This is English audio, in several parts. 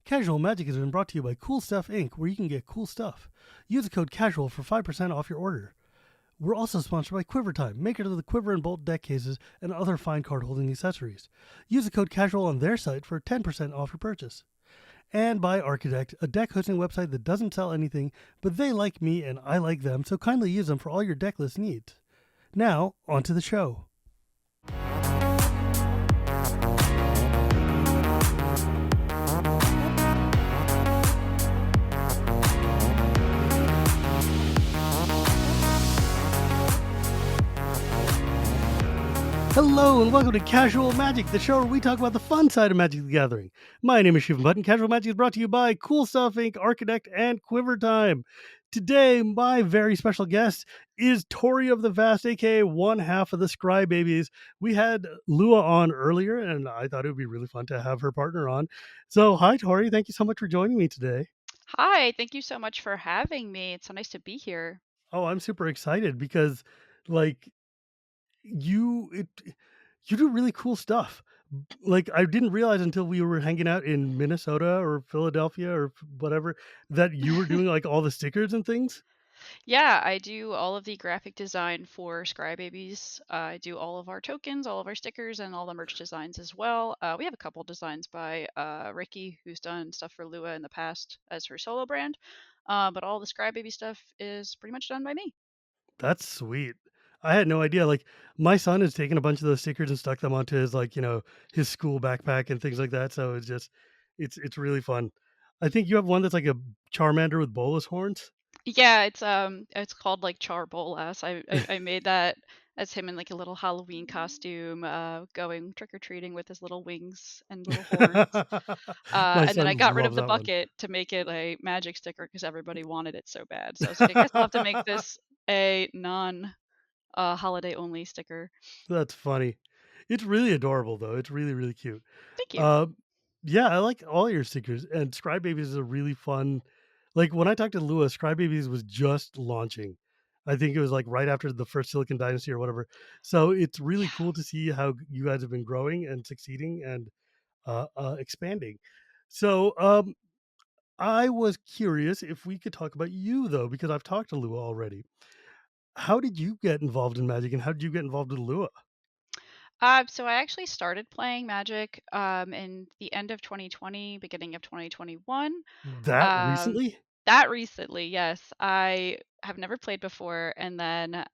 Casual Magic has been brought to you by Cool Stuff Inc., where you can get cool stuff. Use the code CASUAL for 5% off your order. We're also sponsored by Quiver Time, makers of the Quiver and Bolt deck cases and other fine card holding accessories. Use the code CASUAL on their site for 10% off your purchase. And by Architect, a deck hosting website that doesn't sell anything, but they like me and I like them, so kindly use them for all your deck list needs. Now, on to the show. Hello and welcome to Casual Magic, the show where we talk about the fun side of Magic the Gathering. My name is Shivan Button. Casual Magic is brought to you by Cool Stuff Inc., Architect, and Quiver Time. Today, my very special guest is Tori of the Vast, aka one half of the Scrybabies. We had Lua on earlier, and I thought it would be really fun to have her partner on. So, hi, Tori. Thank you so much for joining me today. Hi, thank you so much for having me. It's so nice to be here. Oh, I'm super excited because, like, you it you do really cool stuff. Like, I didn't realize until we were hanging out in Minnesota or Philadelphia or whatever that you were doing like all the stickers and things. Yeah, I do all of the graphic design for Scrybabies. I do all of our tokens, all of our stickers, and all the merch designs as well. We have a couple designs by Ricky, who's done stuff for Lua in the past as her solo brand. But all the Scrybaby stuff is pretty much done by me. That's sweet. I had no idea. Like, my son has taken a bunch of those stickers and stuck them onto his, like, his school backpack and things like that. So it's really fun. I think you have one that's like a Charmander with bolus horns. Yeah, it's called like Char Bolas. I made that as him in like a little Halloween costume, going trick or treating with his little wings and little horns. My And then son I got rid of loves the that one. bucket to make it a magic sticker because everybody wanted it so bad. So I was like, I guess I'll have to make this a non holiday only sticker. That's funny. It's really adorable, though. It's really, really cute. Thank you. Uh, yeah, I like all your stickers, and Scrybabies is a really fun. Like when I talked to Lewis, Scrybabies was just launching. I think it was like right after the first Silicon Dynasty or whatever. So it's really Yeah. cool to see how you guys have been growing and succeeding and expanding. So I was curious if we could talk about you though, because I've talked to Lua already. How did you get involved in Magic, and how did you get involved with Lua? So I actually started playing Magic in the end of 2020, beginning of 2021. That Um, recently? that recently, yes. I have never played before, and then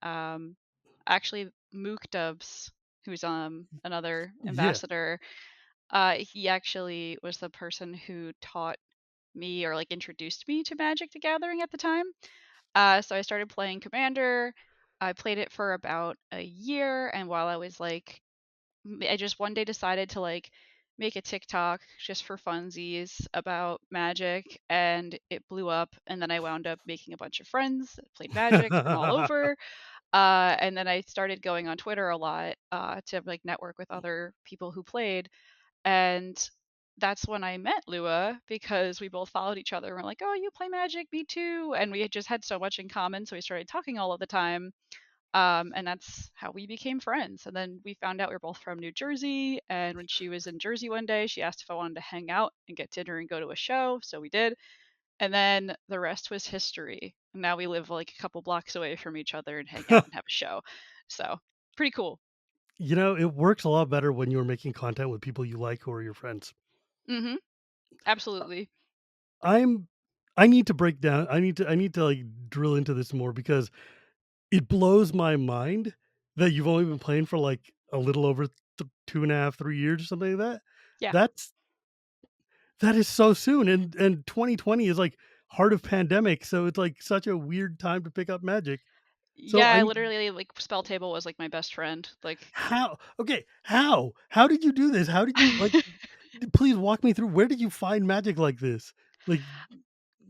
actually Mook Dubs, who's another Yeah. ambassador, he actually was the person who taught me or like introduced me to Magic the Gathering at the time. So I started playing Commander. I played it for about a year, and while I was like I just one day decided to like make a TikTok just for funsies about Magic, and it blew up. And then I wound up making a bunch of friends that played Magic from all over. And then I started going on Twitter a lot to like network with other people who played. And that's when I met Lua because we both followed each other. And we're like, oh, you play Magic, me too. And we had just had so much in common, so we started talking all of the time. And that's how we became friends. And then we found out we were both from New Jersey. And when she was in Jersey one day, she asked if I wanted to hang out and get dinner and go to a show. So we did. And then the rest was history. Now we live like a couple blocks away from each other and hang out and have a show. So pretty cool. It works a lot better when you're making content with people you like who are your friends. Mm-hmm. Absolutely. I'm I need to break down I need to like drill into this more because it blows my mind that you've only been playing for like a little over 2.5, 3 years or something like that. Yeah. That's that is so soon. And 2020 is like heart of pandemic. So it's like such a weird time to pick up magic. So Yeah, I I need literally like Spell Table was like my best friend. Like how okay, how did you do this? How did you like please walk me through where did you find magic like this? Like,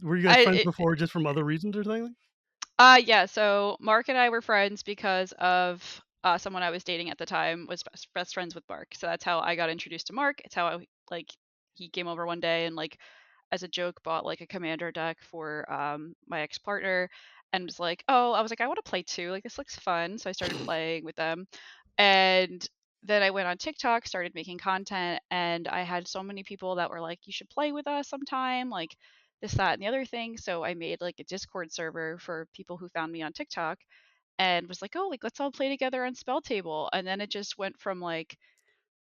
were you guys friends I before just from other reasons or something? Yeah, so Mark and I were friends because of someone I was dating at the time was best friends with Mark. So that's how I got introduced to Mark. It's how like he came over one day and like as a joke bought like a commander deck for my ex-partner and was like, "Oh, I was like I want to play too. Like this looks fun." So I started playing with them. And then I went on TikTok, started making content, and I had so many people that were like, "You should play with us sometime," like this, that, and the other thing. So I made like a Discord server for people who found me on TikTok and was like, "Oh, like let's all play together on Spell Table." And then it just went from like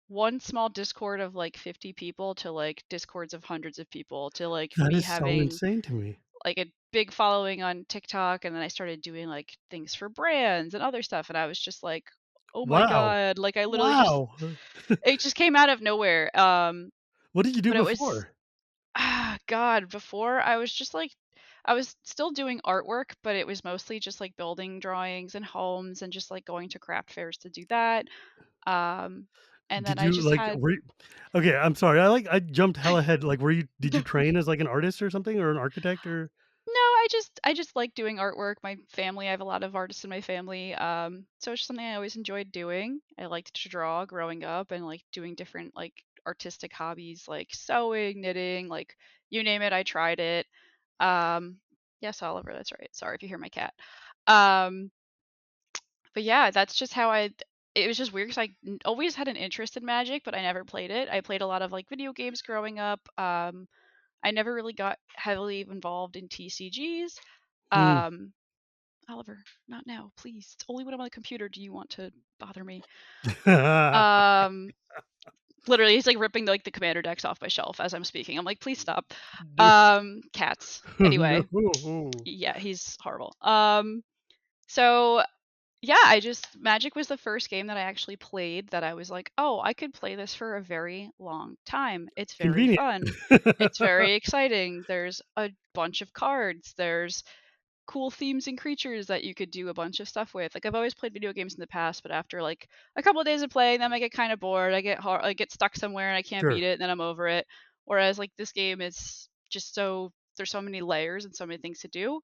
one small Discord of like 50 people to like Discords of hundreds of people to like That me is so having insane to me. like a big following on TikTok, and then I started doing like things for brands and other stuff, and I was just like, "Oh my Wow. god," like I literally just Wow. it just came out of nowhere. What did you do But it was before? God, before I was just like I was still doing artwork, but it was mostly just like building drawings and homes and just like going to craft fairs to do that. Um and then Did I you, just like, had were you okay, I'm sorry, I jumped hell ahead, like, did you train as, like, an artist or something or an architect or No, I just like doing artwork. My family, I have a lot of artists in my family. So it's just something I always enjoyed doing. I liked to draw growing up and like doing different like artistic hobbies like sewing, knitting, like you name it, I tried it. Um yes, Oliver, that's right. Sorry if you hear my cat. Um but yeah, that's just how it was just weird cuz always had an interest in Magic, but I never played it. I played a lot of like video games growing up. I never really got heavily involved in TCGs. Hmm. Um, Oliver, not now, please. It's only when I'm on the computer do you want to bother me. Um, Literally, he's like ripping like the commander decks off my shelf as I'm speaking. I'm like, please stop. No. Cats. Anyway, No. yeah, he's horrible. So yeah, I just Magic was the first game that I actually played that I was like, oh, I could play this for a very long time. It's very Convenient. fun. It's very exciting. There's a bunch of cards. There's cool themes and creatures that you could do a bunch of stuff with. Like I've always played video games in the past, but after like a couple of days of playing them, I get kind of bored. I get stuck somewhere and I can't beat Sure. it, and then I'm over it. Whereas like this game is just so there's so many layers and so many things to do.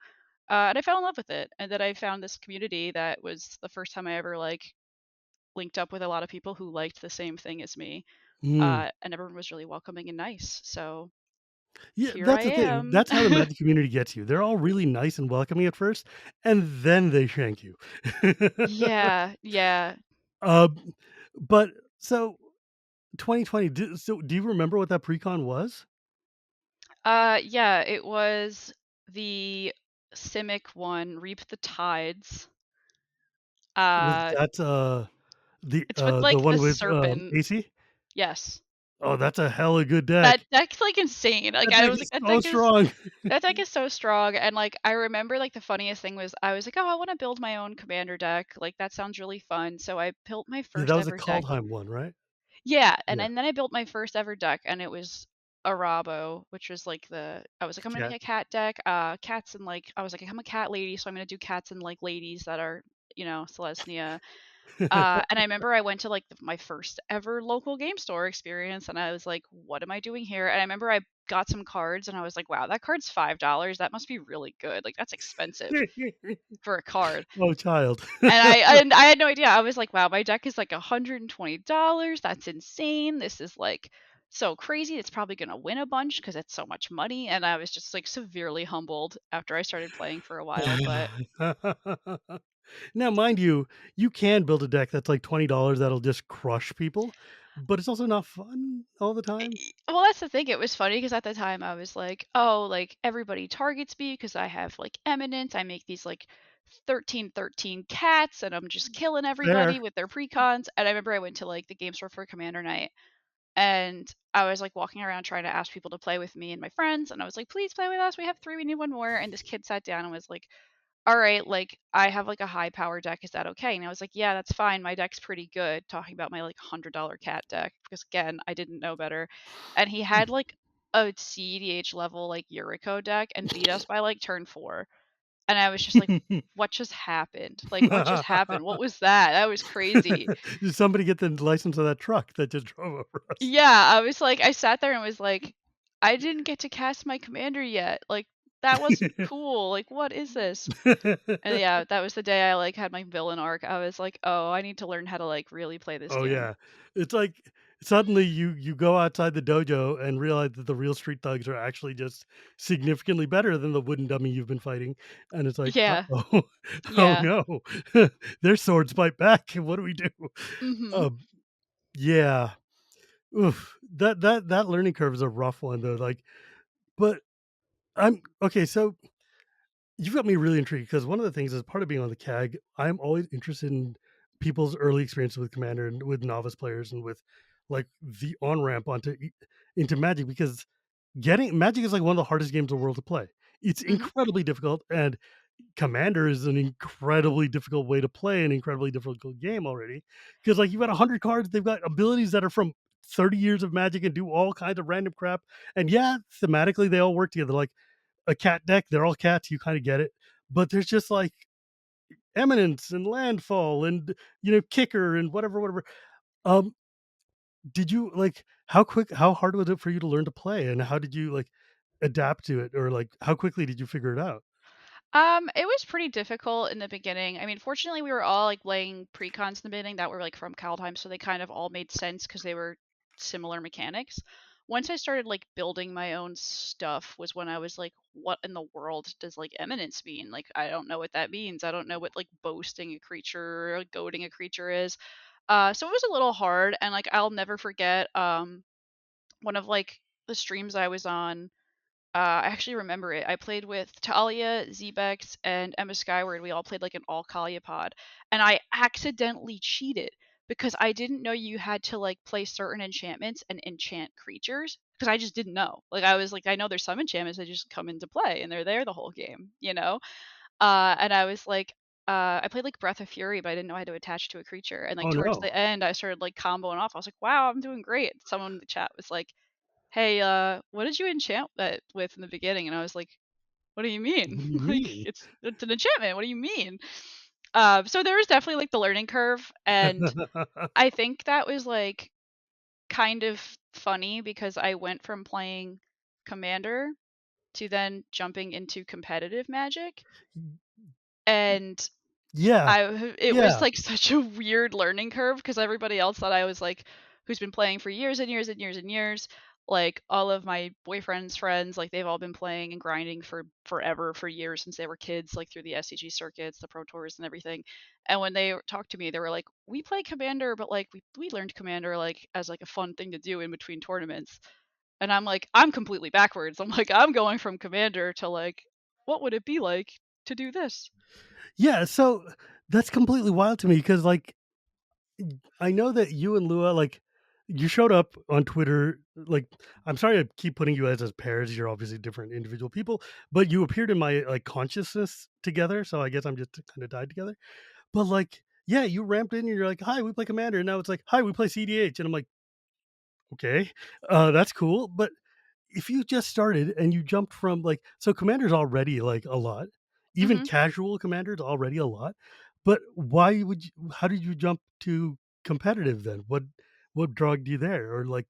And I fell in love with it, and then I found this community that was the first time I ever like linked up with a lot of people who liked the same thing as me. Mm. And everyone was really welcoming and nice. So Yeah, here I that's the thing. am. That's how the Magic community gets you. They're all really nice and welcoming at first, and then they shank you. Yeah, yeah. Um, but so 2020, do you remember what that pre-con was? Yeah, it was the Simic one, Reap the Tides. Was Uh, that, it's with the like the one with, serpent. AC? Yes. Oh, that's a hella good That deck. deck's like insane. Like That I deck was like, is so strong. that deck is so strong. And like I remember like the funniest thing was I was like, oh, I want to build my own commander deck. Like that sounds really fun. So I built my Yeah, that first was a ever deck. Kaldheim one, right? Yeah, Yeah. and then I built my first ever deck, and it was a Rabo, which was like the I was like, I'm gonna make Cat. a cat deck, cats and like I was like, I'm a cat lady, so I'm gonna do cats and like ladies that are, Selesnya. And I remember I went to like my first ever local game store experience, and I was like, what am I doing here? And I remember I got some cards, and I was like, wow, that card's $5. That must be really good. Like that's expensive for a card. Oh, child. And I had no idea. I was like, wow, my deck is like $120. That's insane. This is like so crazy. It's probably gonna win a bunch because it's so much money. And I was just like severely humbled after I started playing for a while. But Now, mind you, you can build a deck that's like $20 that'll just crush people, but it's also not fun all the time. well, that's the thing. It was funny because at the time I was like, oh, like everybody targets me because I have like eminence. I make these like 1313 cats and I'm just killing everybody Fair. with their precons. And I remember I went to like the game store for Commander Night. And I was like walking around trying to ask people to play with me and my friends. And I was like, please play with us. We have three. We need one more. And this kid sat down and was like, all right, like I have like a high power deck. Is that okay? And I was like, yeah, that's fine. My deck's pretty good. Talking about my like $100 cat deck because again, I didn't know better. And he had like a CEDH level like Yuriko deck and beat us by like turn 4. And I was just like, what just happened? Like, what just happened? What was that? That was crazy. Did somebody get the license of that truck that just drove over us? Yeah, I was like I sat there and was like, "I didn't get to cast my commander yet. Like, that wasn't cool. Like, what is this?" And yeah, that was the day I, like, had my villain arc. I was like, "Oh, I need to learn how to, like, really play this Oh, game." yeah. It's like suddenly you go outside the dojo and realize that the real street thugs are actually just significantly better than the wooden dummy you've been fighting, and it's like, Yeah. "Uh-oh. Oh, Yeah. no. Their swords bite back. What do we do?" Mhm. Um Yeah. Oof. That learning curve is a rough one though. Like, but I'm okay. So you've got me really intrigued because one of the things as part of being on the CAG, I'm always interested in people's early experience with Commander and with novice players and with like the on ramp into Magic because getting Magic is like one of the hardest games in the world to play. It's Hmm. incredibly difficult, and Commander is an incredibly difficult way to play an incredibly difficult game already. Because like you've got 100 cards, they've got abilities that are from 30 years of Magic and do all kinds of random crap. And yeah, thematically they all work together. Like a cat deck, they're all cats, you kind of get it. But there's just like eminence and landfall and kicker and whatever. Um, did you like how hard was it for you to learn to play and how did you like adapt to it or like how quickly did you figure it out? It was pretty difficult in the beginning. I mean, fortunately, we were all like laying precons in the beginning that were like from Kaldheim, so they kind of all made sense because they were similar mechanics. Once I started like building my own stuff was when I was like, what in the world does like eminence mean? Like, I don't know what that means. I don't know what like boasting a creature or like, goading a creature is. So it was a little hard, and like I'll never forget one of like the streams I was on. I actually remember it. I played with Talia, Zebex, and Emma Skyward. We all played like an all Kalia pod, and I accidentally cheated because I didn't know you had to like play certain enchantments and enchant creatures because I just didn't know. Like I was like, I know there's some enchantments that just come into play and they're there the whole game, you know. And I was like, I played like Breath of Fury, but I didn't know how to attach to a creature. And like Oh towards no. the end, I started like comboing off. I was like, wow, I'm doing great. Someone in the chat was like, hey, what did you enchant that with in the beginning? And I was like, what do you mean? What do you Like, mean? it's an enchantment. What do you mean? So there was definitely like the learning curve, and I think that was like kind of funny because I went from playing Commander to then jumping into competitive Magic, and Yeah. it was Yeah. like such a weird learning curve because everybody else thought I was like who's been playing for years and years and years and years. Like all of my boyfriend's friends, like they've all been playing and grinding for forever, for years since they were kids, like through the SCG circuits, the Pro Tours, and everything. And when they talked to me, they were like, "We play Commander, but like we learned Commander like as like a fun thing to do in between tournaments." And I'm like, I'm completely backwards. I'm like, I'm going from Commander to like, what would it be like to do this? Yeah, so that's completely wild to me because like I know that you and Lua like you showed up on Twitter like I'm sorry I keep putting you guys as pairs. You're obviously different individual people, but you appeared in my like consciousness together, so I guess I'm just kind of tied together. But like yeah, you ramped in and you're like, "Hi, we play Commander." And now it's like, "Hi, we play CDH." And I'm like, "Okay. That's cool." But if you just started and you jumped from like so commander's already like a lot, even Hmm. casual commander's already a lot, but why would you how did you jump to competitive then? What drugged you there? Or like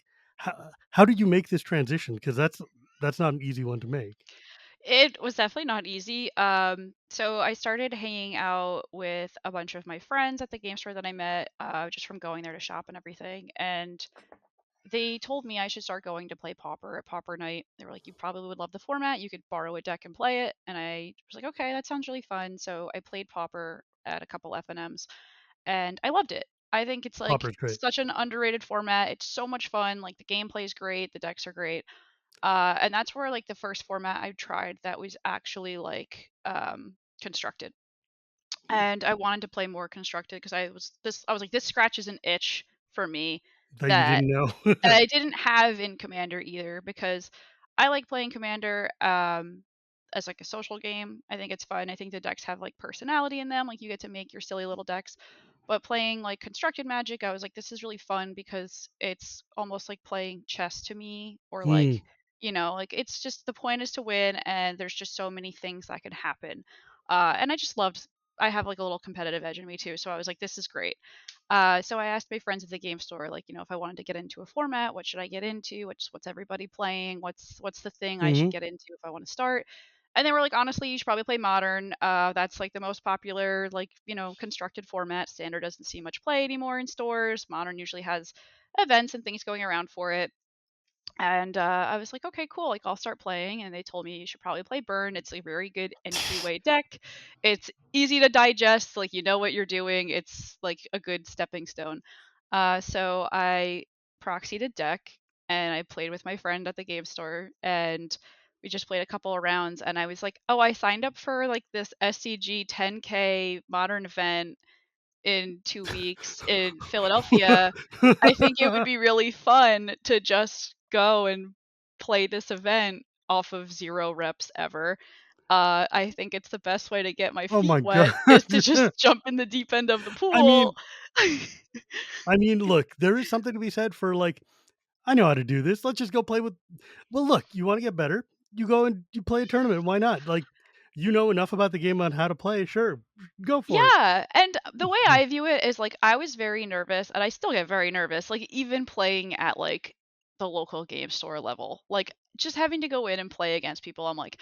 how did you make this transition? Because that's not an easy one to make. It was definitely not easy. So I started hanging out with a bunch of my friends at the game store that I met, just from going there to shop and everything. And they told me I should start going to play Pauper at Pauper Night. They were like, "You probably would love the format. You could borrow a deck and play it." And I was like, "Okay, that sounds really fun." So I played Pauper at a couple FNMs, and I loved it. I think it's like Popper's great. such an underrated format. It's so much fun. Like the gameplay is great, the decks are great. And that's where like the first format I tried that was actually like constructed. And I wanted to play more constructed because I was like, this scratches an itch for me That you that didn't know. that I didn't have in Commander either, because I like playing Commander as like a social game. I think it's fun. I think the decks have like personality in them. Like you get to make your silly little decks. But playing like constructed Magic, I was like, this is really fun because it's almost like playing chess to me, or Hmm. like, like it's just the point is to win, and there's just so many things that can happen. And I just loved. I have like a little competitive edge in me too, so I was like, this is great. So I asked my friends at the game store, like, if I wanted to get into a format, what should I get into? What's everybody playing? What's the thing I should Hmm. get into if I want to start? And they were like, honestly, you should probably play modern. That's like the most popular, like, constructed format. Standard doesn't see much play anymore in stores. Modern usually has events and things going around for it. And I was like, okay, cool. Like, I'll start playing. And they told me you should probably play Burn. It's a very good entryway deck. It's easy to digest. Like, you know what you're doing. It's like a good stepping stone. So I proxied a deck and I played with my friend at the game store and we just played a couple of rounds and I was like, "Oh, I signed up for like this SCG 10K modern event in 2 weeks in Philadelphia. I think it would be really fun to just go and play this event off of 0 reps ever. I think it's the best way to get my Oh feet my god. wet is to just jump in the deep end of the I pool." mean look, there is something to be said for like, I know how to do this. Let's just go play with. Well, look, you want to get better, you go and you play a tournament. Why not? Like, you know enough about the game on how to play. Sure, go for it. Yeah, and the way I view it is, like, I was very nervous, and I still get very nervous, like, even playing at, like, the local game store level. Like, just having to go in and play against people, I'm like,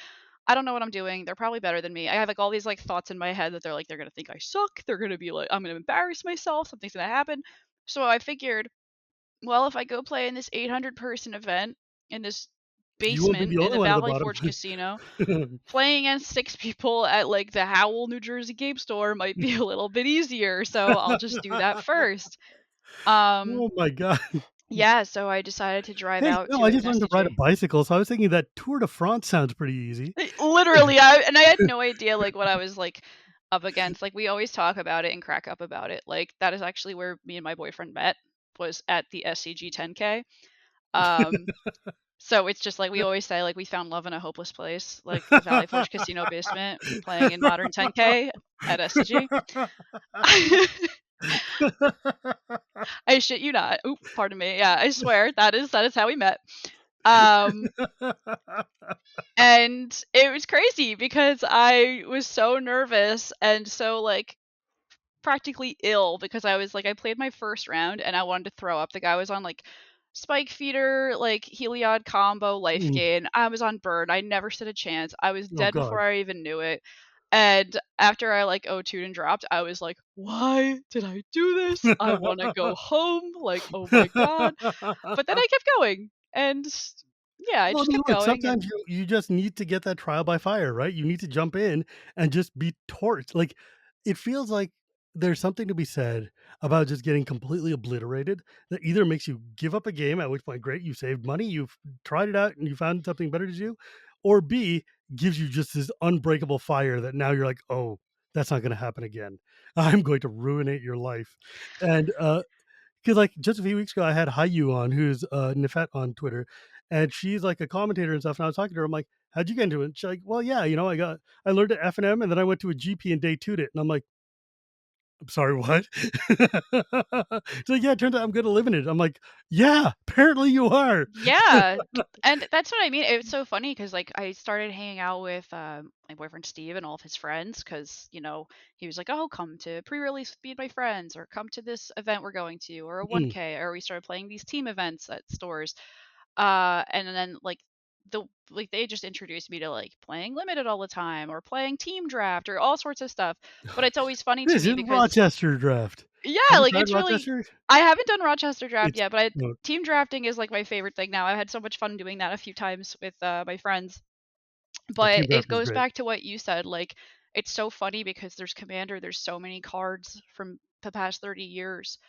"I don't know what I'm doing, they're probably better than me." I have, like, all these, like, thoughts in my head that they're like, "They're gonna think I suck, they're gonna be like I'm gonna embarrass myself, something's gonna happen." So I figured, well, if I go play in this 800-person event in this You won't be basement the in only the one at the Valley bottom. Forge casino, playing against 6 people at, like, the Howell, New Jersey game store might be a little bit easier, so I'll just do that first. Um, Oh my god. yeah, so I decided to drive Hey, out no, to I an just learned to ride a SCG. bicycle, so I was thinking that Tour de France sounds pretty easy. Literally, I had no idea, like, what I was, like, up against. Like, we always talk about it and crack up about it. Like, that is actually where me and my boyfriend met, was at the SCG 10K. Um, so it's just like we always say, like, we found love in a hopeless place, like the Valley Forge casino basement, playing in modern 10K at SCG. I shit you not. Oop, pardon me. Yeah, I swear that is how we met. Um, and it was crazy because I was so nervous and so like practically ill because I was like I played my first round and I wanted to throw up. The guy was on like spike feeder, like Heliod combo life Mm, gain. I was on burn. I never stood a chance. I was oh dead before god. I even knew it. And after I like O2'd and dropped, I was like, why did I do this? I want to go home. Like, oh my God. But then I kept going. And yeah, I Well, I just mean, kept look, going. sometimes And you just need to get that trial by fire, right? You need to jump in and just be torched. Like, it feels like there's something to be said about just getting completely obliterated that either makes you give up a game, at which point, great, you saved money, you've tried it out and you found something better to do, or B, gives you just this unbreakable fire that now you're like, oh, that's not going to happen again. I'm going to ruinate your life. And 'cause, like, just a few weeks ago, I had Hayu on, who's, Nifet on Twitter, and she's, like, a commentator and stuff, and I was talking to her, I'm like, "How'd you get into it?" She's like, "Well, yeah, I learned at F&M, and then I went to a GP and day 2'd it." And I'm like, "I'm sorry, what?" She's like, "Yeah, it turns out I'm gonna live in it." I'm like, "Yeah, apparently you are." yeah, and that's what I mean. It's so funny because like I started hanging out with my boyfriend Steve and all of his friends because he was like, "Oh, come to pre-release with me and my friends, or come to this event we're going to, or a Mm. 1K," or we started playing these team events at stores. And then like they just introduced me to like playing limited all the time or playing team draft or all sorts of stuff. But it's always funny to This me is because Rochester Draft. yeah, Have you like tried it's really Rochester? I haven't done Rochester draft It's yet, but no, team drafting is like my favorite thing now. I've had so much fun doing that a few times with my friends. Team But it Draft is goes great. back to what you said. Like it's so funny because there's Commander, there's so many cards from the past 30 years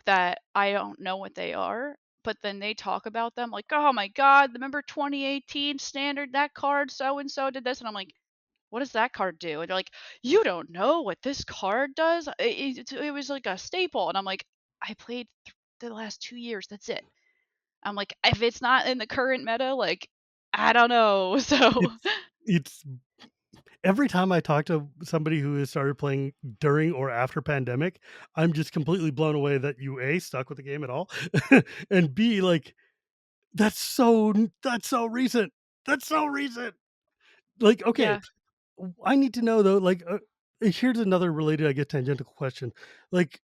that I don't know what they are, but then they talk about them like, "Oh my god, remember 2018 standard that card so and so did this." And I'm like, "What does that card do?" And they're like, "You don't know what this card does? It was like a staple." And I'm like, "I played the last 2 years. That's it." I'm like, "If it's not in the current meta, like I don't know." So, It's every time I talk to somebody who has started playing during or after pandemic, I'm just completely blown away that you A, stuck with the game at all, and B, like, that's so recent. That's so recent. Like, okay, yeah. I need to know though, like, here's another related, I guess, tangential question. Like,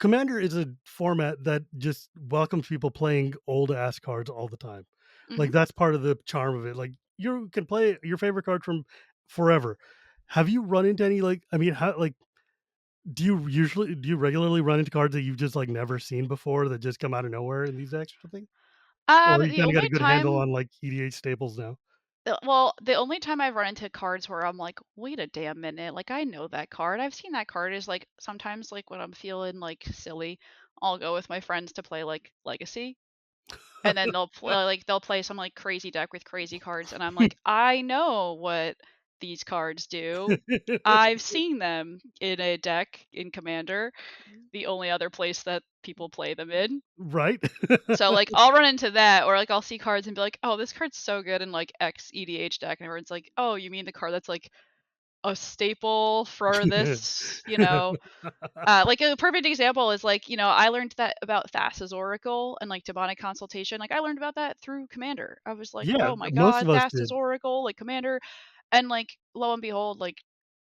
Commander is a format that just welcomes people playing old ass cards all the time. Mhm. Like, that's part of the charm of it. Like, you can play your favorite card from forever. Have you run into any like? I mean, how like do you regularly run into cards that you've just like never seen before that just come out of nowhere in these decks or something? Or you The kind of got a only good handle time on like EDH staples now? well, the only time I've run into cards where I'm like, "Wait a damn minute, like, I know that card. I've seen that card," is, like, sometimes, like, when I'm feeling, like, silly I'll go with my friends to play like Legacy, and then they'll play some like crazy deck with crazy cards, and I'm like, I know what these cards do. I've seen them in a deck in Commander, the only other place that people play them in. Right? So like I'll run into that, or like I'll see cards and be like, oh, this card's so good in like X EDH deck, and everyone's like, oh, you mean the card that's like a staple for this, like a perfect example is like, I learned that about Thassa's Oracle and like demonic consultation. Like I learned about that through Commander. I was like, Yeah, oh my most god, of us Thassa's did. Oracle, like Commander. And like lo and behold, like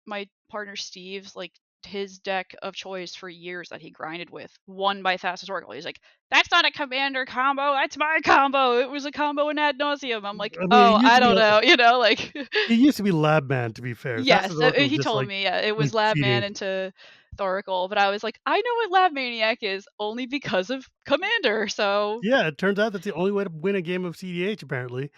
my partner Steve's like his deck of choice for years that he grinded with won by Thassa's Oracle. He's like, that's not a Commander combo, that's my combo. It was a combo in ad nauseum. I'm like, I mean, oh, I don't know, like it used to be Lab Man, to be fair. yes, Thassa's Oracle is he just told me, yeah, it was like Lab Man cheating. into Thoracle, but I was like, I know what Lab Maniac is only because of Commander, so Yeah, it turns out that's the only way to win a game of CDH, apparently.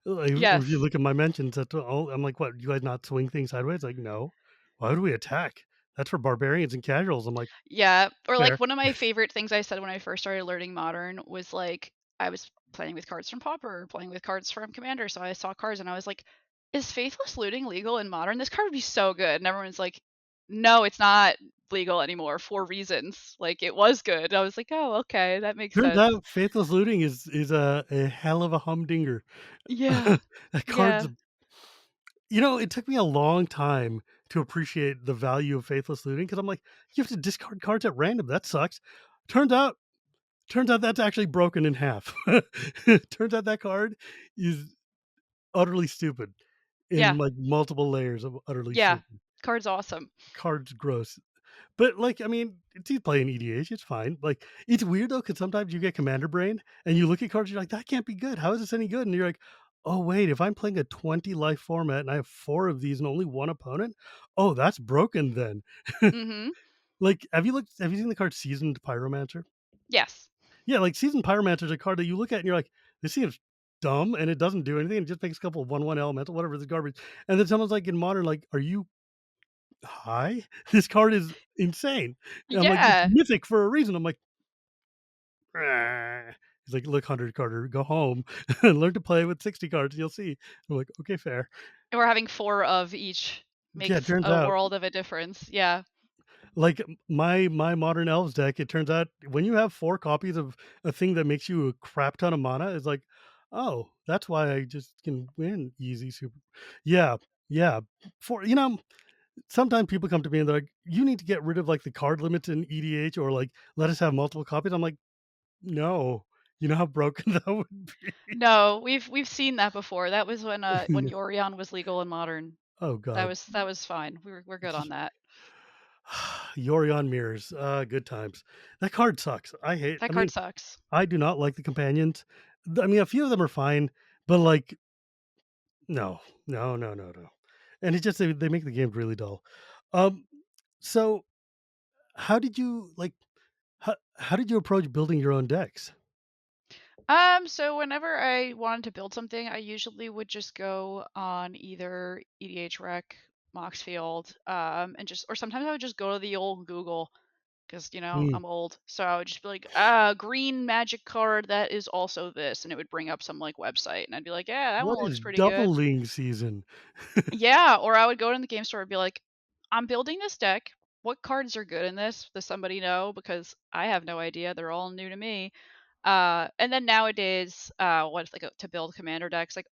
Like, if you yes. look at my mentions, that's all I'm like, "What, you guys not swing things sideways?" Like, "No. Why would we attack? That's for barbarians and casuals." I'm like, Yeah, or like "Fair." one of my favorite things I said when I first started learning Modern was like I was playing with cards from Pauper, playing with cards from Commander, so I saw cards and I was like, is Faithless Looting legal in Modern? This card would be so good. And everyone's like, no, it's not legal anymore for reasons. Like it was good. I was like, oh, okay, that makes Turns sense. out Faithless Looting is a hell of a humdinger. Yeah. That card's Yeah. it took me a long time to appreciate the value of Faithless Looting because 'cause I'm like, "You have to discard cards at random, that sucks." Turns out turns out that's actually broken in half. Turns out that card is utterly stupid Yeah. in, like, multiple layers of utterly Yeah. stupid. Card's awesome. Card's gross. But, like, I mean, it's you playing EDH, it's fine. Like, it's weird though, because sometimes you get commander brain and you look at cards, you're like, "That can't be good. How is this any good?" And you're like, "Oh, wait, if I'm playing a 20 life format and I have 4 of these and only 1 opponent, oh, that's broken then." Mhm. Like, have you seen the card Seasoned Pyromancer? Yes. Yeah, like, Seasoned Pyromancer is a card that you look at and you're like, "This seems dumb, and it doesn't do anything. It just makes a couple of 1/1 elemental, whatever, the garbage." And then someone's like in Modern, like, "Are you high? This card is insane." And I'm like, "It's Yeah. mythic for a reason." I'm like, "Ah." He's like, "Look, 100 Carter, go home and learn to play with 60 cards, and you'll see." I'm like, "Okay, fair." And we're having 4 of each Yeah, it makes turns a out, world of a difference. Yeah. like, my Modern Elves deck, it turns out when you have 4 copies of a thing that makes you a crap ton of mana, it's like, "Oh, that's why I just can win easy super." Yeah, yeah. For sometimes people come to me and they're like, "You need to get rid of, like, the card limits in EDH or, like, let us have multiple copies." I'm like, "No." You know how broken that would be? No, we've seen that before. That was when Yorion was legal in Modern. Oh That god. was that was fine. We're good on that. Yorion Mirrors, good times. That card sucks. That I card mean, sucks. I do not like the companions. I mean, a few of them are fine, but, like, no. No, no, no, no. And it's just they make the game really dull. Um, so how did you, like, how did you approach building your own decks? So whenever I wanted to build something, I usually would just go on either EDH Rec, Moxfield, and just or sometimes I would just go to the old Google because Mm. I'm old, so I would just be like, green magic card that is also this, and it would bring up some like website, and I'd be like, yeah, that What one is looks pretty good. doubling season? Yeah, or I would go to the game store and be like, I'm building this deck. What cards are good in this? Does somebody know? Because I have no idea. They're all new to me. And then nowadays, what's like to build commander decks, like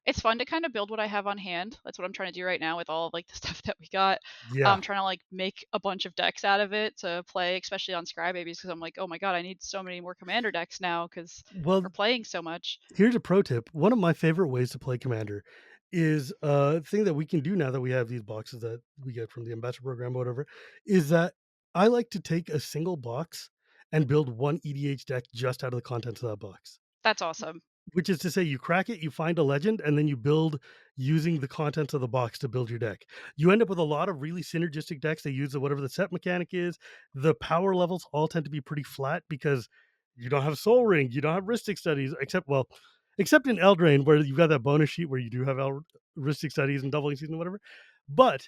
it's fun to kind of build what I have on hand. That's what I'm trying to do right now with all of like the stuff that we got. Yeah. I'm trying to like make a bunch of decks out of it to play, especially on Scrybabies, because I'm like, oh my god, I need so many more commander decks now because Well, we're playing so much. here's a pro tip. One of my favorite ways to play Commander is a thing that we can do now that we have these boxes that we get from the ambassador program or whatever, is that I like to take a single box and build one EDH deck just out of the contents of that box. That's awesome. Which is to say, you crack it, you find a legend, and then you build using the contents of the box to build your deck. You end up with a lot of really synergistic decks. They use whatever the set mechanic is. The power levels all tend to be pretty flat because you don't have Soul Ring, you don't have Ristic Studies, except in Eldraine, where you've got that bonus sheet where you do have Ristic Studies and Doubling Season, whatever. But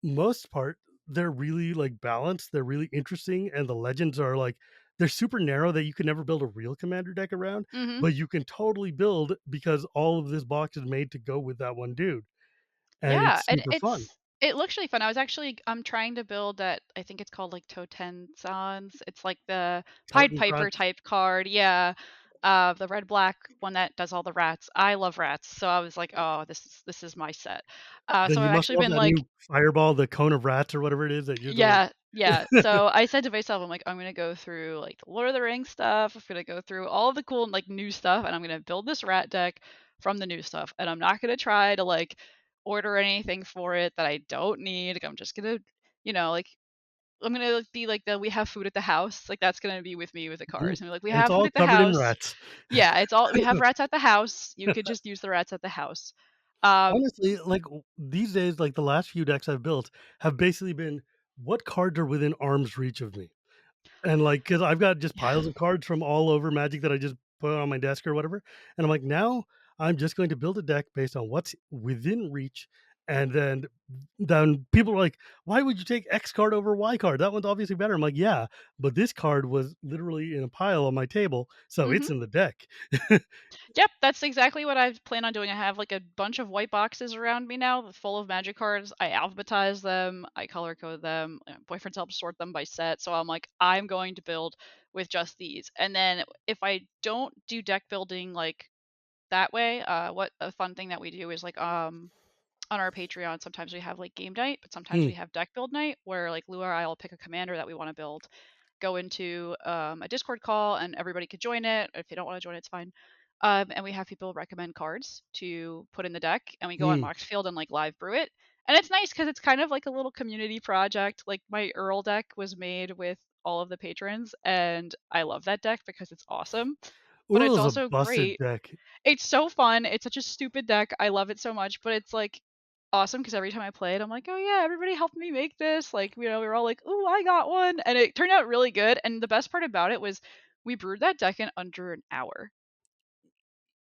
most part, they're really like balanced. They're really interesting, and the legends are like they're super narrow that you can never build a real commander deck around, Mhm. but you can totally build because all of this box is made to go with that one dude, and Yeah, it's and super fun. it looks really fun. I'm trying to build that. I think it's called like Totensons. It's like the Pied Piper Totenkron. type card. Yeah. The red black one that does all the rats. I love rats, so I was like, "Oh, this is my set." Then So you I've must actually love been that like, new fireball, the cone of rats or whatever it is that you're the yeah, yeah. So I said to myself, I'm like, I'm gonna go through like the Lord of the Rings stuff. I'm gonna go through all the cool like new stuff, and I'm gonna build this rat deck from the new stuff. And I'm not gonna try to like order anything for it that I don't need. Like, I'm just gonna, like I'm gonna like, be like the we have food at the house. Like that's gonna be with me with the Mhm, cards. And be like, we and it's have food all at the covered in house. rats. Yeah, it's all we have rats at the house. You could just use the rats at the house. Um, Honestly, like, these days, like, the last few decks I've built have basically been, "What cards are within arm's reach of me?" And, like, because 'cause I've got just yeah. piles of cards from all over Magic that I just put on my desk or whatever, and I'm like, "Now I'm just going to build a deck based on what's within reach," and then people are like, "Why would you take X card over Y card? That one's obviously better." I'm like, "Yeah, but this card was literally in a pile on my table, so Mhm. it's in the deck." Yep, that's exactly what I plan on doing. I have like a bunch of white boxes around me now full of magic cards. I alphabetize them, I color code them. Boyfriend's helped sort them by set. So I'm like, I'm going to build with just these. And then if I don't do deck building like that way, what a fun thing that we do is like on our Patreon, sometimes we have like game night, but sometimes Mm, we have deck build night where like Lou or I will pick a commander that we want to build, go into a Discord call, and everybody could join it. If they don't want to join, it's fine. And we have people recommend cards to put in the deck, and we go on mm. Moxfield and like live brew it. And it's nice because it's kind of like a little community project. Like my Earl deck was made with all of the patrons, and I love that deck because it's awesome. But it's Ur is a also busted great. deck. It's so fun. It's such a stupid deck. I love it so much, but it's like awesome because every time I play it, I'm like, oh yeah, everybody helped me make this. Like, we were all like, oh, I got one, and it turned out really good. And the best part about it was we brewed that deck in under an hour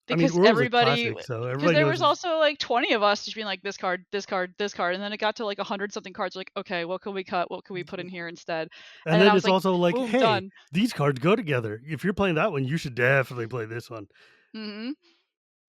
I mean, because Ur is a everybody, classic, so because everybody there knows was it's also like 20 of us just being like this card, this card, this card, and then it got to like 100 something cards. Like, okay, what can we cut? What can we put in here instead? and And then I then was it's like, also like, boom, "Hey, done. these cards go together. If you're playing that one, you should definitely play this one." Hmm.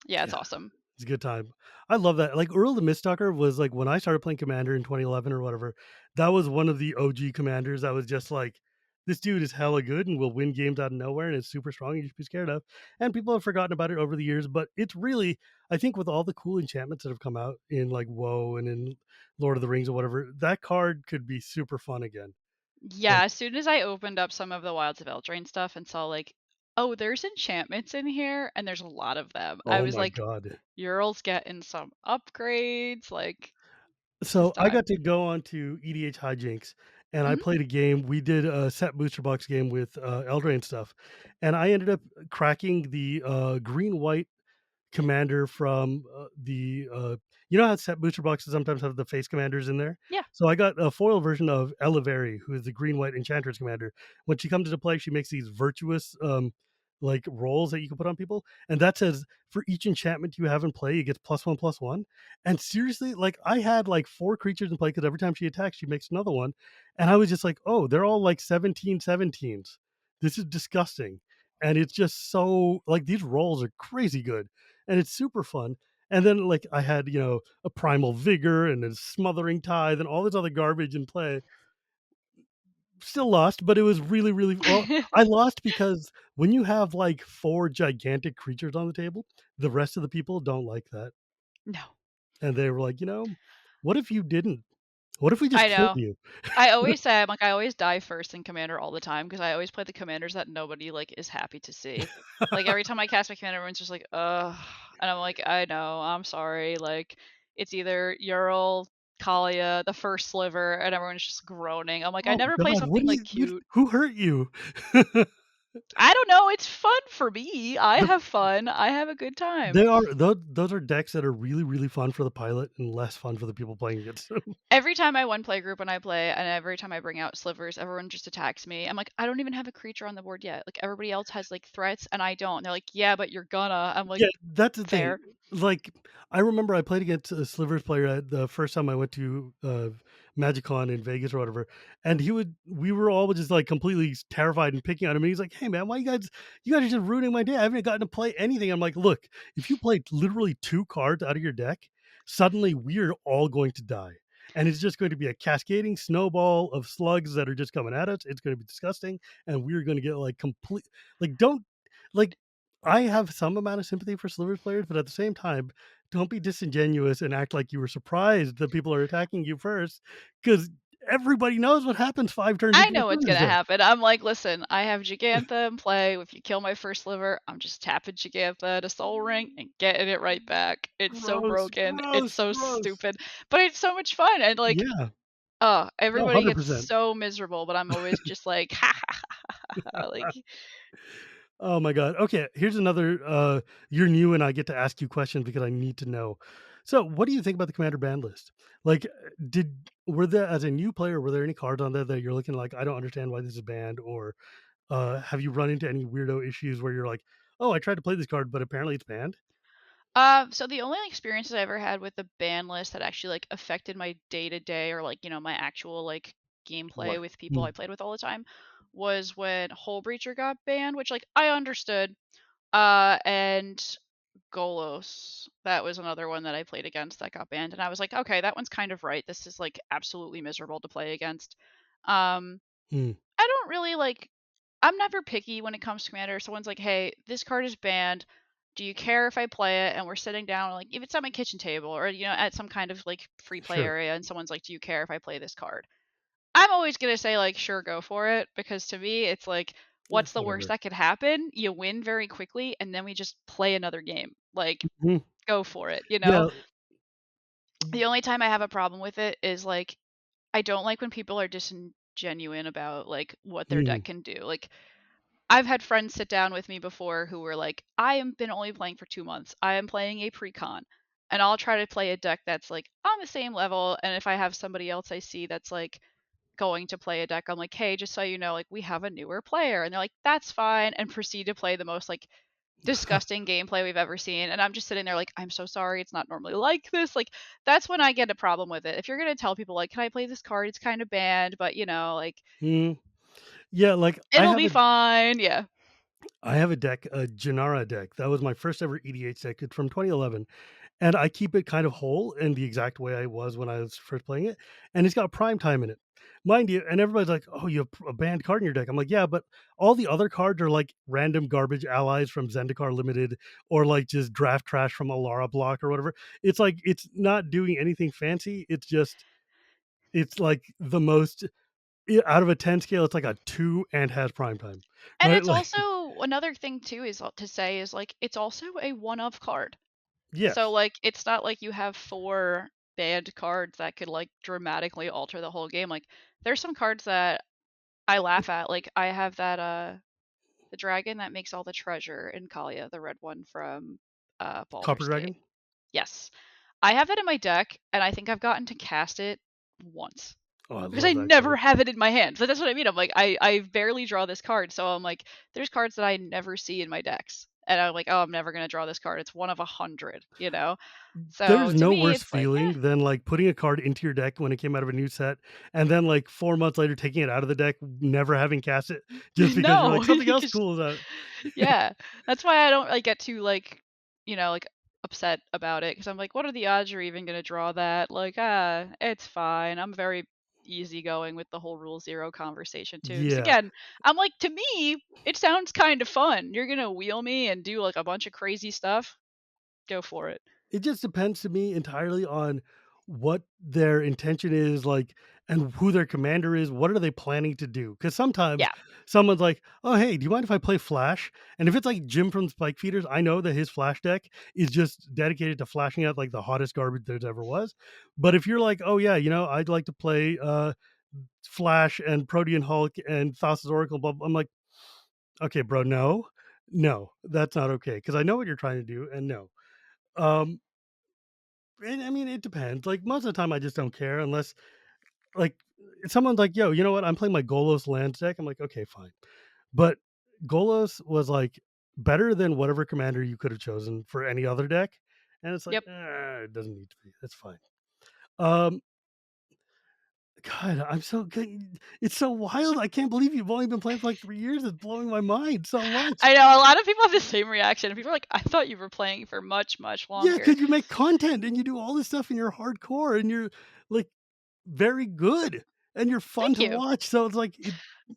Yeah, it's Yeah, awesome. it's a good time. I love that. Like, Earl the Miststalker was, like, when I started playing Commander in 2011 or whatever, that was one of the OG commanders that was just like, "This dude is hella good and will win games out of nowhere and is super strong and you should be scared of." And people have forgotten about it over the years, but it's really, I think with all the cool enchantments that have come out in, like, WoW and in Lord of the Rings or whatever, that card could be super fun again. Yeah, Like, as soon as I opened up some of the Wilds of Eldraine stuff and saw like, oh, there's enchantments in here, and there's a lot of them. I oh was my like, god. Ural's getting some upgrades. Like, this is So I got time. to go on to EDH Hijinks, and I Mhm. played a game. We did a set booster box game with Eldraine stuff, and I ended up cracking the green white commander from you know how set booster boxes sometimes have the face commanders in there? Yeah. So I got a foil version of Eliveri, who is the green white enchantress commander. When she comes into play, she makes these virtuous like rolls that you can put on people. And that says for each enchantment you have in play, it gets +1/+1. And seriously, like I had like four creatures in play because every time she attacks, she makes another one. And I was just like, oh, they're all like 17/17s. This is disgusting. And it's just so like these rolls are crazy good and it's super fun. And then like I had, a primal vigor and a smothering tithe and all this other garbage in play. Still lost, but it was really, really well. I lost because when you have like four gigantic creatures on the table, the rest of the people don't like that. No. And they were like, what if you didn't? What if we just I killed know. you? I always say I'm like I always die first in Commander all the time because I always play the commanders that nobody like is happy to see. Like every time I cast my commander, everyone's just like, ugh, and I'm like, I know, I'm sorry. Like it's either Ural, Kalia, the first sliver, and everyone's just groaning. I'm like, I Oh never play god, what something do like cute. who hurt you? I don't know. It's fun for me. I The have fun. I have a good time. They are those are decks that are really, really fun for the pilot and less fun for the people playing against them. Every time I one play group and I play, and every time I bring out slivers, everyone just attacks me. I'm like, I don't even have a creature on the board yet. Like everybody else has like threats, and I don't. And they're like, yeah, but you're gonna. I'm like, Yeah, that's the thing. fair. Like, I remember I played against a Slivers player at the first time I went to, MagicCon in Vegas or whatever, and we were all just like completely terrified and picking on him. And he's like, "Hey man, why you guys are just ruining my day. I haven't gotten to play anything." I'm like, "Look, if you play literally 2 cards out of your deck, suddenly we're all going to die." And it's just going to be a cascading snowball of slugs that are just coming at us. It's going to be disgusting, and we're going to get like complete don't like. I have some amount of sympathy for Slivers players, but at the same time, don't be disingenuous and act like you were surprised that people are attacking you first, because everybody knows what happens 5 turns I into a know what's Slivers gonna deck. happen. I'm like, listen, I have Gigantha in play. If you kill my first sliver, I'm just tapping Gigantha to Soul Ring and getting it right back. It's so Gross, broken. It's gross, so gross. stupid. But it's so much fun. And like, Yeah, oh, no, everybody gets 100%. so miserable, but I'm always just like, ha ha ha ha ha. Like, Oh my god. Okay, here's another, you're new and I get to ask you questions because I need to know. So, what do you think about the commander ban list? Like, did were there as a new player, were there any cards on there that you're looking like, "I don't understand why this is banned," or, have you run into any weirdo issues where you're like, "Oh, I tried to play this card, but apparently it's banned?" so the only experiences I ever had with the ban list that actually like affected my day to day or like, my actual like gameplay What? with people I Mm, played with all the time was when Hull Breacher got banned, which like I understood. And Golos, that was another one that I played against that got banned, and I was like, okay, that one's kind of right. This is like absolutely miserable to play against. Um, mm, I don't really like. I'm never picky when it comes to Commander. Someone's like, hey, this card is banned. Do you care if I play it? And we're sitting down, like if it's at my kitchen table or at some kind of like free play sure. area, and someone's like, do you care if I play this card? I'm always gonna say like, sure, go for it, because to me, it's like, what's the worst Whatever. that could happen? You win very quickly, and then we just play another game. Like, Mhm. go for it. Yeah. The only time I have a problem with it is like, I don't like when people are disingenuine about like what their Mm, deck can do. Like, I've had friends sit down with me before who were like, I am been only playing for 2 months. I am playing a pre-con. And I'll try to play a deck that's like on the same level. And if I have somebody else I see that's like going to play a deck, I'm like, hey, just so you know, like we have a newer player. And they're like, that's fine. And proceed to play the most like disgusting gameplay we've ever seen. And I'm just sitting there like, I'm so sorry. It's not normally like this. Like, that's when I get a problem with it. If you're going to tell people, like, can I play this card? It's kind of banned, but like, mm. Yeah, like, it'll be fine. Yeah. I have a deck, a Janara deck. That was my first ever EDH deck. It's from 2011. And I keep it kind of whole in the exact way I was when I was first playing it, and it's got prime time in it. Mind you, and everybody's like, "Oh, you have a banned card in your deck." I'm like, "Yeah, but all the other cards are like random garbage allies from Zendikar Limited or like just draft trash from Alara Block or whatever." It's like it's not doing anything fancy. It's like the most out of a 10 scale, it's like a 2 and has prime time. And Right? it's Like also another thing, too, is to say is like, it's also a one of card. So, yes. like, it's not like you have four banned cards that could like dramatically alter the whole game. Like, there's some cards that I laugh at. Like, I have that, the dragon that makes all the treasure in Kalia, the red one from Copper Baldur's Gate. Dragon? Yes. I have it in my deck, and I think I've gotten to cast it once. Oh, I Because I love that never card. have it in my hand. So that's what I mean. I'm like, I barely draw this card. So I'm like, there's cards that I never see in my decks. And I'm like, oh, I'm never gonna draw this card. It's one of 100. So There's to no me, worse it's like, feeling than, like, putting a card into your deck when it came out of a new set, and then, like, 4 months later, taking it out of the deck, never having cast it, just because you're no, like, "Something else because cool is out." yeah, that's why I don't like get too like, like upset about it, because I'm like, what are the odds you're even gonna draw that? Like, it's fine. I'm very easygoing with the whole rule zero conversation too. Because Yeah. again, I'm like, to me, it sounds kind of fun. You're gonna wheel me and do like a bunch of crazy stuff. Go for it. It just depends to me entirely on what their intention is, like, and who their commander is. What are they planning to do? Because sometimes Yeah. someone's like, "Oh, hey, do you mind if I play Flash?" And if it's like Jim from Spike Feeders, I know that his Flash deck is just dedicated to flashing out like the hottest garbage there's ever was. But if you're like, "Oh yeah, I'd like to play Flash and Protean Hulk and Thassa's Oracle," I'm like, "Okay, bro, no, no, that's not okay." Because I know what you're trying to do, and no. Um, and I mean, it depends. Like most of the time, I just don't care unless like if someone's like, "Yo, you know what? I'm playing my Golos lands deck." I'm like, "Okay, fine." But Golos was like better than whatever commander you could have chosen for any other deck, and it's like, Yep. it doesn't need to be. That's fine. Um, God, I'm so good. It's so wild. I can't believe you've only been playing for like 3 years. It's blowing my mind so much. I know a lot of people have the same reaction. People are like, "I thought you were playing for much, much Yeah, longer." because you make content and you do all this stuff and you're hardcore and you're, like, very good and you're fun Thank to you. watch, so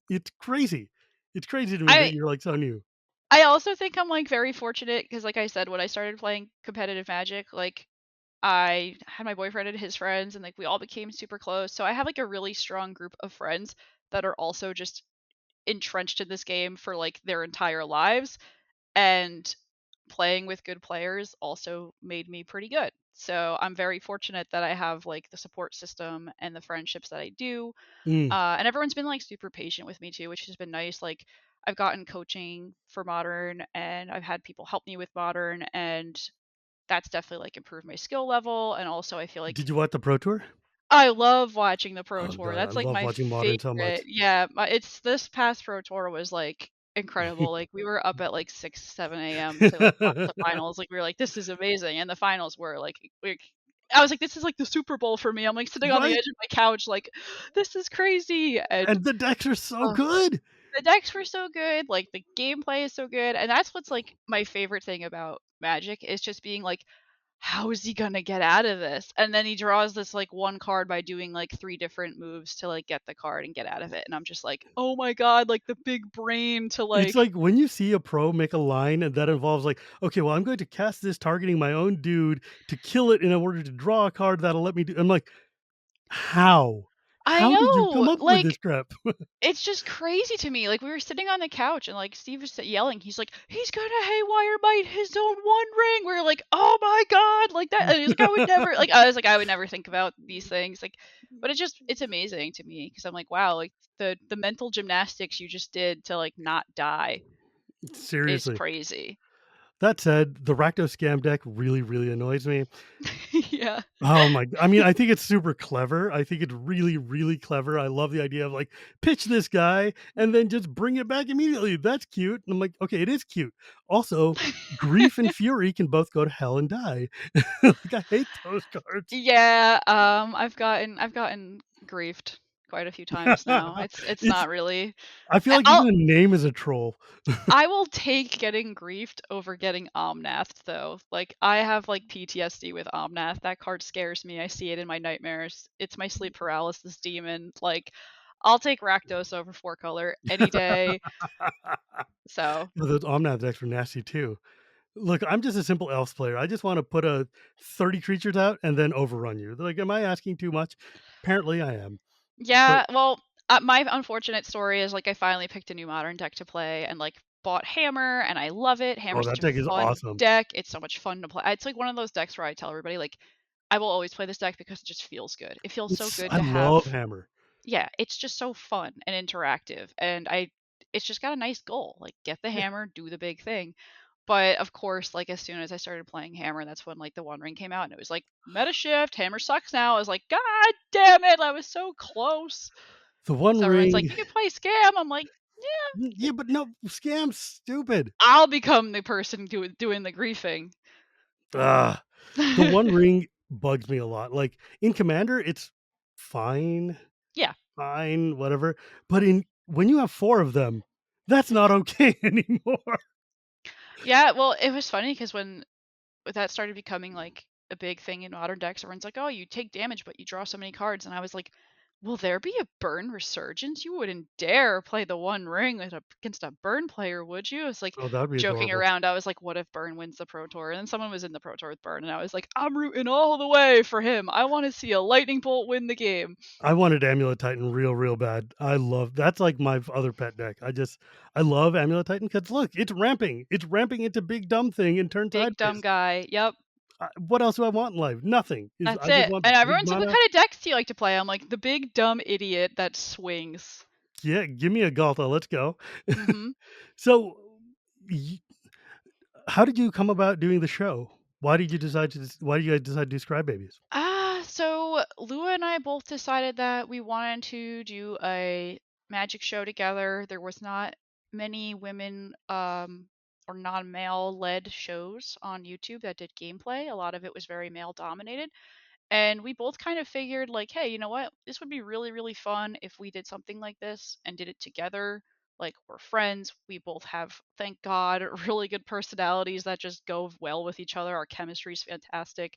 it's crazy. It's crazy to me that I you're, like, so new. I also think I'm, like, very fortunate because, like I said, when I started playing competitive Magic, like, I had my boyfriend and his friends, and, like, we all became super close, so I have, like, a really strong group of friends that are also just entrenched in this game for, like, their entire lives, and playing with good players also made me pretty good. So, I'm very fortunate that I have, like, the support system and the friendships that I do. Mm. And everyone's been like super patient with me too, which has been nice. Like I've gotten coaching for modern and I've had people help me with modern and that's definitely like improved my skill level. And also I feel like Did you watch the Pro Tour? I love watching the Pro Oh Tour. god, I That's like love my watching Modern so favorite. much. Yeah, it's this past Pro Tour was like incredible. Like we were up at like 6, 7 a.m. to like watch the finals. Like we were like, this is amazing. And the finals were like I was like, this is like the Super Bowl for me. I'm like sitting on the edge Right? of my couch, like, this is crazy. And And the decks are so uh, good. the decks were so good, like, the gameplay is so good, and that's what's, like, my favorite thing about Magic is just being like, "How is he gonna get out of this?" And then he draws this, like, 1 card by doing, like, 3 different moves to, like, get the card and get out of it, and I'm just like, "Oh my god," like, the big brain to, It's like like when you see a pro make a line and that involves like, okay, well, I'm going to cast this targeting my own dude to kill it in order to draw a card that'll let me do. I'm like, how? I How did you come know! up with this Like, crap? it's just crazy to me. Like we were sitting on the couch and like Steve was yelling. He's like, "He's gonna haywire might his own One Ring." We are like, "Oh my god!" Like that. And he was like, "I would never." Like I was like, "I would never think about these things." Like, but it's amazing to me because I'm like, wow, like the mental gymnastics you just did to like not die is Seriously. crazy. That said, the Rakdos scam deck really, really annoys me. Yeah. Oh my I mean, I think it's super clever. I think it's really, really clever. I love the idea of like pitch this guy and then just bring it back immediately. That's cute. And I'm like, okay, it is cute. Also, grief and fury can both go to hell and die. Like I hate those cards. Yeah. I've gotten griefed quite a few times now. It's It's not really. I feel I- like I'll even the name is a troll. I will take getting griefed over getting Omnathed though. Like I have like PTSD with Omnath. That card scares me. I see it in my nightmares. It's my sleep paralysis demon. Like I'll take Rakdos over 4 color any day. So Yeah, those Omnath decks are nasty too. Look, I'm just a simple elves player. I just want to put a 30 creatures out and then overrun you. Like, am I asking too much? Apparently I am. But yeah, well, my unfortunate story is like I finally picked a new modern deck to play and like bought Hammer and I love it. oh, Hammer's that such a deck is fun awesome. deck. It's so much fun to play. It's like one of those decks where I tell everybody like I will always play this deck because it just feels good. It feels so It's good I to have. love Hammer. Yeah, it's just so fun and interactive, and it's just got a nice goal, like, get the Yeah. hammer, do the big thing. But, of course, like, as soon as I started playing Hammer, that's when, like, the One Ring came out, and it was like, "Meta shift, Hammer sucks now." I was like, "God damn it, I was so close." The One So everyone's like, Ring. "You can play Scam." I'm like, "Yeah, Yeah, but no, scam's stupid. I'll become the person doing the griefing." Ah, the One Ring bugs me a lot. Like in Commander, it's fine, Yeah. fine, whatever. But in when you have 4 of them, that's not okay anymore. Yeah, well, it was funny because when that started becoming like a big thing in modern decks. Everyone's like, "Oh, you take damage, but you draw so many cards," and I was like, "Will there be a burn resurgence? You wouldn't dare play the One Ring against a burn player, would you?" It's like Oh, that would be joking adorable. around. I was like, "What if Burn wins the Pro Tour?" And then someone was in the Pro Tour with Burn, and I was like, "I'm rooting all the way for him. I want to see a lightning bolt win the game." I wanted Amulet Titan real, real bad. I love that's like my other pet deck. I love Amulet Titan because look, it's ramping. It's ramping into big dumb thing and turn Big dumb sideways. guy. Yep, What else do I want in life? Nothing. Is that's I just it. want And big everyone's like, "What mana. kind of decks do you like to play?" I'm like, "The big dumb idiot that swings." Yeah, give me a Galta. Let's go. Mhm. So, y- how did you come about doing the show? Why did you guys decide to do Scrybabies? So Lua and I both decided that we wanted to do a magic show together. There was not many women or non-male led shows on YouTube that did gameplay. A lot of it was very male dominated. And we both kind of figured, like, hey, you know what? This would be really, really fun if we did something like this and did it together. Like, we're friends. We both have, thank God, really good personalities that just go well with each other. Our chemistry is fantastic.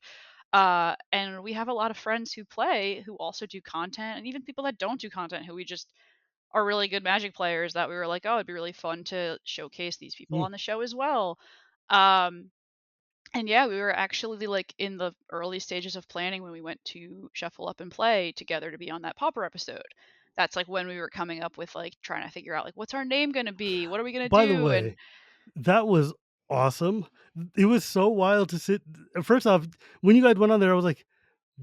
And we have a lot of friends who play who also do content, and even people that don't do content who we just are really good Magic players that we were like, oh, it'd be really fun to showcase these people Mm. on the show as well. Um, and yeah, we were actually like in the early stages of planning when we went to Shuffle Up and Play together to be on that Pauper episode. That's like when we were coming up with like trying to figure out like what's our name going to be? What are we going to By the do? And way, that was awesome. It was so wild to sit. First off, when you guys went on there, I was like,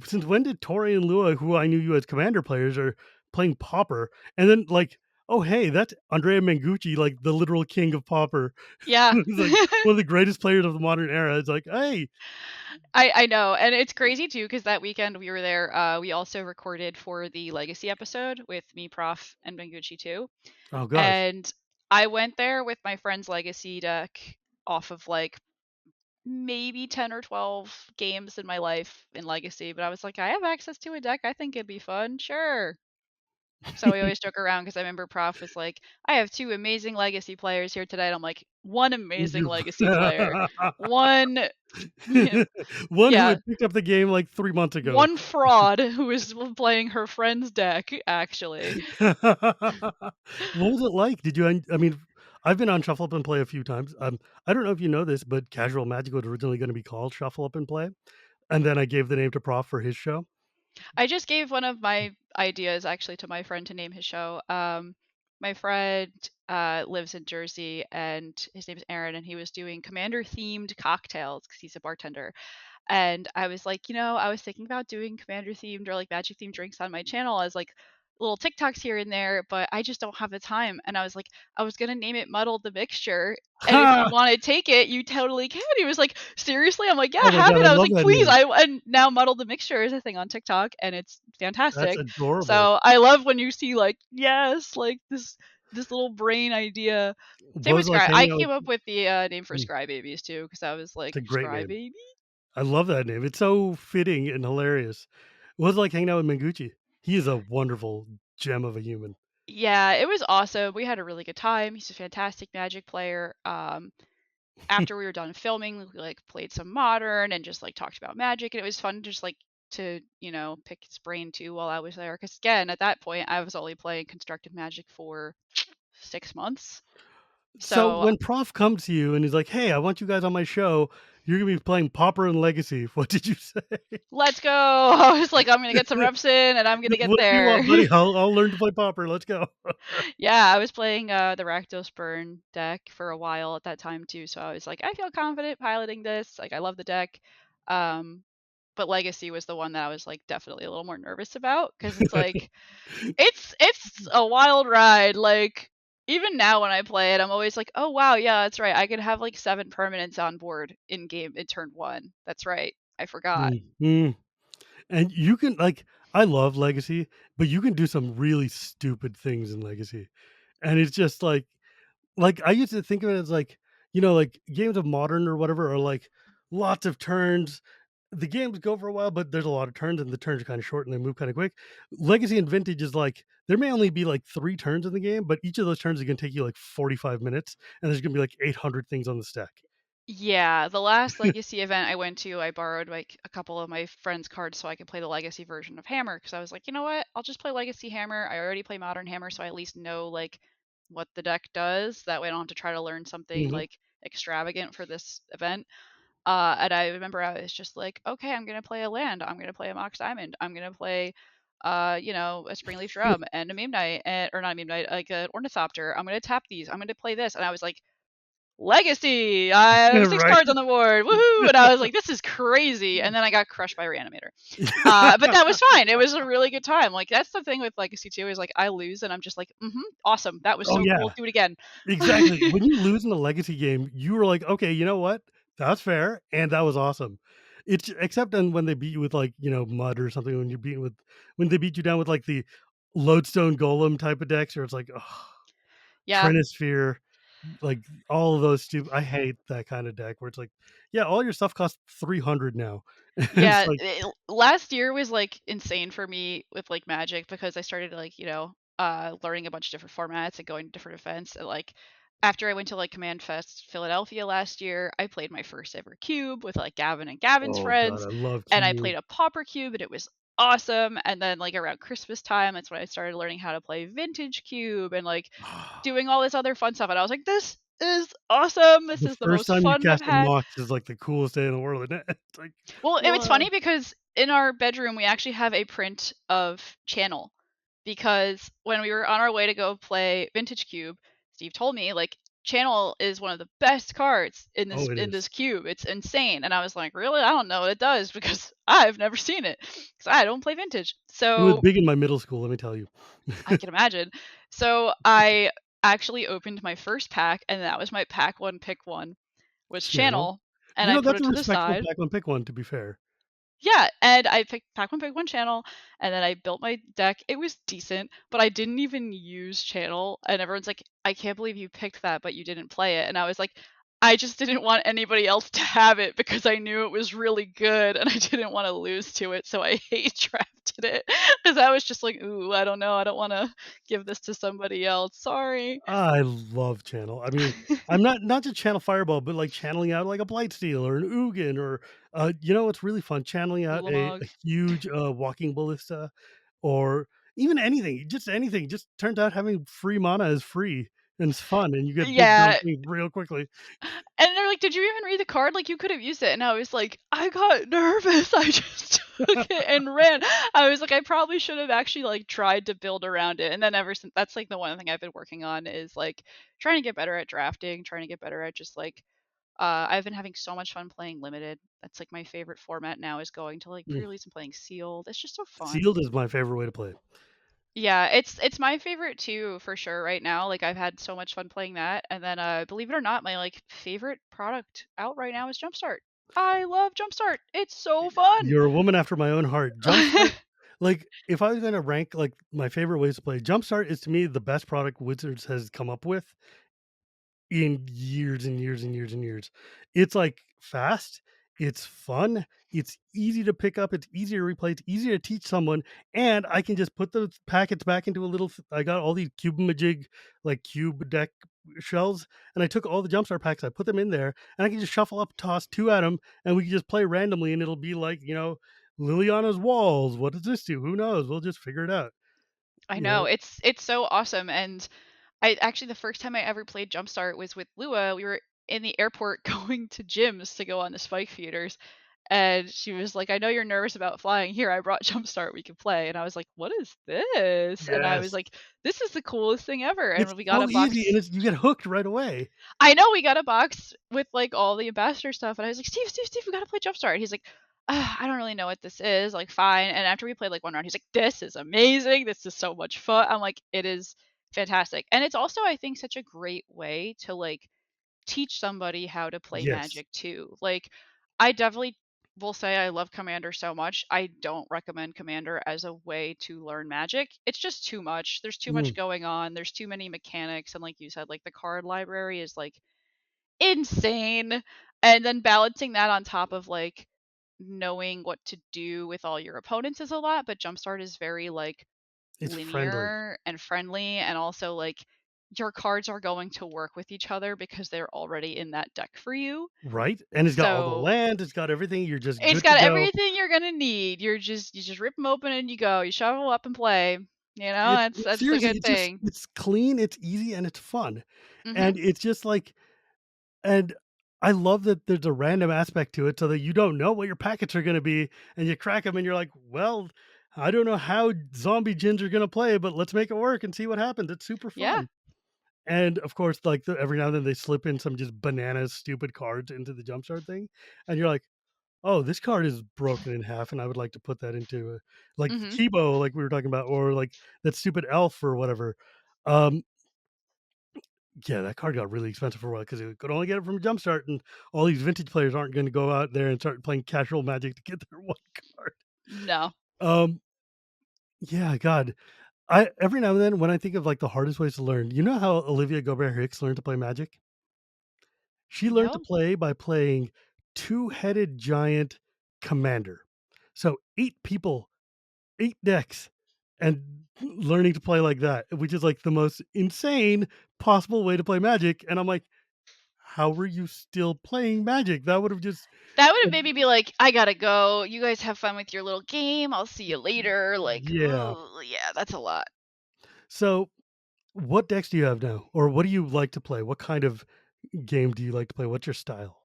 since when did Tori and Lua, who I knew you as commander players, are playing Pauper? And then like, oh hey, that's Andrea Mengucci, like the literal king of Pauper. yeah. He's like one of the greatest players of the modern era. It's like, hey, I know, and it's crazy too because that weekend we were there. We also recorded for the Legacy episode with me, Prof, and Bengucci too. oh gosh. And I went there with my friend's Legacy deck off of like maybe 10 or 12 games in my life in Legacy, but I was like, I have access to a deck. I think it'd be fun. Sure. So we always joke around because I remember Prof was like, I have two amazing Legacy players here today. And I'm like, one amazing Legacy player, one, One who yeah, had picked up the game like 3 months ago. one fraud who is playing her friend's deck, actually. What was it like? Did you I mean, I've been on Shuffle Up and Play a few times. I don't know if you know this, but Casual Magic was originally gonna be called Shuffle Up and Play, and then I gave the name to Prof for his show. I just gave one of my ideas actually to my friend to name his show. My friend lives in Jersey and his name is Aaron, and he was doing commander themed cocktails because he's a bartender. And I was like, I was thinking about doing commander themed or like magic themed drinks on my channel as like little TikToks here and there, but I just don't have the time. And I was like, I was gonna name it Muddled the Mixture. And if you want to take it, you totally can. He was like, seriously? I'm like, yeah, Oh my have god, it. I I was love like, that please. name. And now Muddled the Mixture is a thing on TikTok, and it's That's fantastic. adorable. So I love when you see like, yes, like this little brain idea. Same with Buzz like Scry. I hanging out came with up with the name for mm, Scrybabies too, because I was like, it's a great name. Scrybaby. I love that name. It's so fitting and hilarious. What was it like hanging out with Mengucci? He is a wonderful gem of a human. Yeah, it was awesome. We had a really good time. He's a fantastic Magic player. After we were done filming, we like played some Modern and just like talked about Magic, and it was fun just like to pick his brain too while I was there. Because again, at that point, I was only playing constructed Magic for 6 months. So So when Prof comes to you and he's like, "Hey, I want you guys on my show. You're gonna be playing Pauper and Legacy." What did you say? let's go. I was like, I'm gonna get some reps in, and I'm gonna get Whatever you there. want, buddy. I'll learn to play Pauper. Let's go. Yeah, I was playing the Rakdos Burn deck for a while at that time too, so I was like, I feel confident piloting this. Like, I love the deck. Um, but Legacy was the one that I was like definitely a little more nervous about because it's like it's a wild ride. Like even now when I play it, I'm always like, oh wow, yeah, that's right. I could have like 7 permanents on board in game in turn one. That's right. I forgot. Mhm. And you can like I love Legacy, but you can do some really stupid things in Legacy. And it's just like I used to think of it as like, like games of modern or whatever are like lots of turns. The games go for a while, but there's a lot of turns and the turns are kind of short and they move kind of quick. Legacy and Vintage is like there may only be like 3 turns in the game, but each of those turns is going to take you like 45 minutes and there's going to be like 800 things on the stack. Yeah, the last Legacy event I went to, I borrowed like a couple of my friends' cards so I could play the Legacy version of Hammer because I was like, you know what? I'll just play Legacy Hammer. I already play Modern Hammer, so I at least know like what the deck does. That way I don't have to try to learn something Mhm. like extravagant for this event. And I remember I was just like, okay, I'm gonna play a land. I'm gonna play a Mox Diamond. I'm gonna play, a Springleaf Drum and a Meme Knight, or not a Meme Knight, like an Ornithopter. I'm gonna tap these. I'm gonna play this, and I was like, Legacy! I have six Right? cards on the board. Woohoo! And I was like, this is crazy. And then I got crushed by Reanimator. But that was fine. It was a really good time. Like that's the thing with Legacy too, is like I lose and I'm just like, awesome. That was Oh so yeah. cool. Do it again. Exactly. When you lose in a legacy game, you were like, "Okay, you know what? That's fair, and that was awesome." It's except then when they beat you with like, mud or something when they beat you down with like the lodestone golem type of decks, or it's like, oh, Yeah. Trinisphere. like all of those stupid. I hate that kind of deck where it's like, yeah, all your stuff costs 300 now. And it's Yeah, like, last year was, like, insane for me with, like, Magic because I started, like, learning a bunch of different formats and going to different events, and, like, after I went to, like, Command Fest Philadelphia last year, I played my first ever cube with, like, Gavin and Gavin's oh god, friends, I love and I Cube. played a Pauper cube, and it was awesome, and then, like, around Christmas time, that's when I started learning how to play Vintage cube and, like, doing all this other fun stuff, and I was like, "This is awesome, this The is the first most time you fun I've cast a had." Mox is like the coolest day in the world, isn't it? It's like, Well, it's what? funny because in our bedroom, we actually have a print of Channel because when we were on our way to go play Vintage Cube, Steve told me, like, Channel is one of the best cards in Oh, it this is. cube. It's insane. And I was like, "Really? I don't know what it does because I've never seen it because I don't play Vintage." It was So, big in my middle school, let me tell you. I can imagine. So, I actually opened my first pack, and that was my pack 1 pick 1 was Channel. Channel, and I put That's it a to the respectable side. pack one pick one, to be fair. Yeah, and I picked Pac-Man Pick 1 channel, and then I built my deck. It was decent, but I didn't even use channel, and everyone's like, "I can't believe you picked that, but you didn't play it." And I was like, "I just didn't want anybody else to have it because I knew it was really good, and I didn't wanna lose to it, so I hate drafted it." 'Cause I was just like, "Ooh, I don't know, I don't wanna give this to somebody else, sorry." I love channel. I mean, I'm not just channel Fireball, but, like, channeling out, like, a Blightsteel or an Ugin or, what's really fun? Channeling out a Ulamog. huge, Walking Ballista or even anything, just anything. Just turns out having free mana is free, and it's fun, and you get big dumb Yeah. things real quickly. And they're like, "Did you even read the card? Like, you could have used it." And I was like, "I got nervous. I just took it and ran." I was like, "I probably should have actually, like, tried to build around it." And then ever since that's, like, the one thing I've been working on is, like, trying to get better at drafting, trying to get better at just, like I've been having so much fun playing limited. That's, like, my favorite format now is going to, like, Mm. pre-release and playing sealed. It's just so fun. Sealed is my favorite way to play it. Yeah, it's my favorite too, for sure, right now, like, I've had so much fun playing that, and then, believe it or not, my, like, favorite product out right now is Jumpstart. I love Jumpstart, it's so fun! You're a woman after my own heart. Jumpstart, like, if I was gonna rank, like, my favorite ways to play, Jumpstart is to me the best product Wizards has come up with in years and years and years and years. It's, like, fast, it's fun, it's easy to pick up, it's easy to replay, it's easy to teach someone, and I can just put those packets back into a little I got all these Cube-a-Majig, like, cube deck shells, and I took all the Jumpstart packs, I put them in there, and I can just shuffle up, toss 2 at 'em, and we can just play randomly, and it'll be like, Liliana's Walls, what does this do? Who knows? We'll just figure it out, I you know, know? it's so awesome, and I actually the first time I ever played Jumpstart was with Lua. We were in the airport going to gyms to go on the spike feeders, and she was like, "I know you're nervous about flying. Here, I brought Jumpstart. We can play." And I was like, "What is this?" And I was Yes. like, "This is the coolest thing ever." It's And we got so a easy, and box. you get hooked right away. I know we got a box with like all the ambassador stuff, and I was like, Steve, we gotta play Jumpstart." He's like, I don't really know what this is. Like, fine. And after we played like one round, he's like, "This is amazing. This is so much fun." I'm like, "It is fantastic." And it's also, I think, such a great way to like teach somebody how to play Yes. Magic too. Like, I definitely will say I love Commander so much. I don't recommend Commander as a way to learn Magic. It's just too much. There's too much Mm, going on. There's too many mechanics, and like you said, like the card library is like insane. And then balancing that on top of like knowing what to do with all your opponents is a lot, but Jumpstart is very like it's friendly, linear and friendly, and also like your cards are going to work with each other because they're already in that deck for you. right? And it's got all the So land, it's got everything, you're just it's good to got go. everything you're gonna need. You just rip them open and you go. You shovel up and play. You know, that's the Seriously, good thing. it's clean, it's easy, and it's fun. Mhm. And it's just like and I love that there's a random aspect to it so that you don't know what your packets are gonna be, and you crack them, and you're like, "Well, I don't know how zombie gins are gonna play, but let's make it work and see what happens." It's super Yeah. fun. And, of course, like, every now and then they slip in some just bananas stupid cards into the jumpstart thing, and you're like, "Oh, this card is broken in half, and I would like to put that into a" like Mhm. Chibo, like we were talking about, or like that stupid elf or whatever. Um, yeah, that card got really expensive for a while because it could only get it from Jumpstart, and all these vintage players aren't gonna go out there and start playing casual Magic to get their one card. No. Um, yeah, God. I every now and then when I think of like the hardest ways to learn, you know how Olivia Gobert Hicks learned to play Magic? She learned to No? play by playing two-headed giant commander. So 8 people, 8 decks, and learning to play like that, which is like the most insane possible way to play Magic. And I'm like, how were you still playing Magic? That would have just That would have made me be like, I gotta go. You guys have fun with your little game. I'll see you later. Like, yeah. oh yeah, that's a lot. So what decks do you have now? Or what do you like to play? What kind of game do you like to play? What's your style?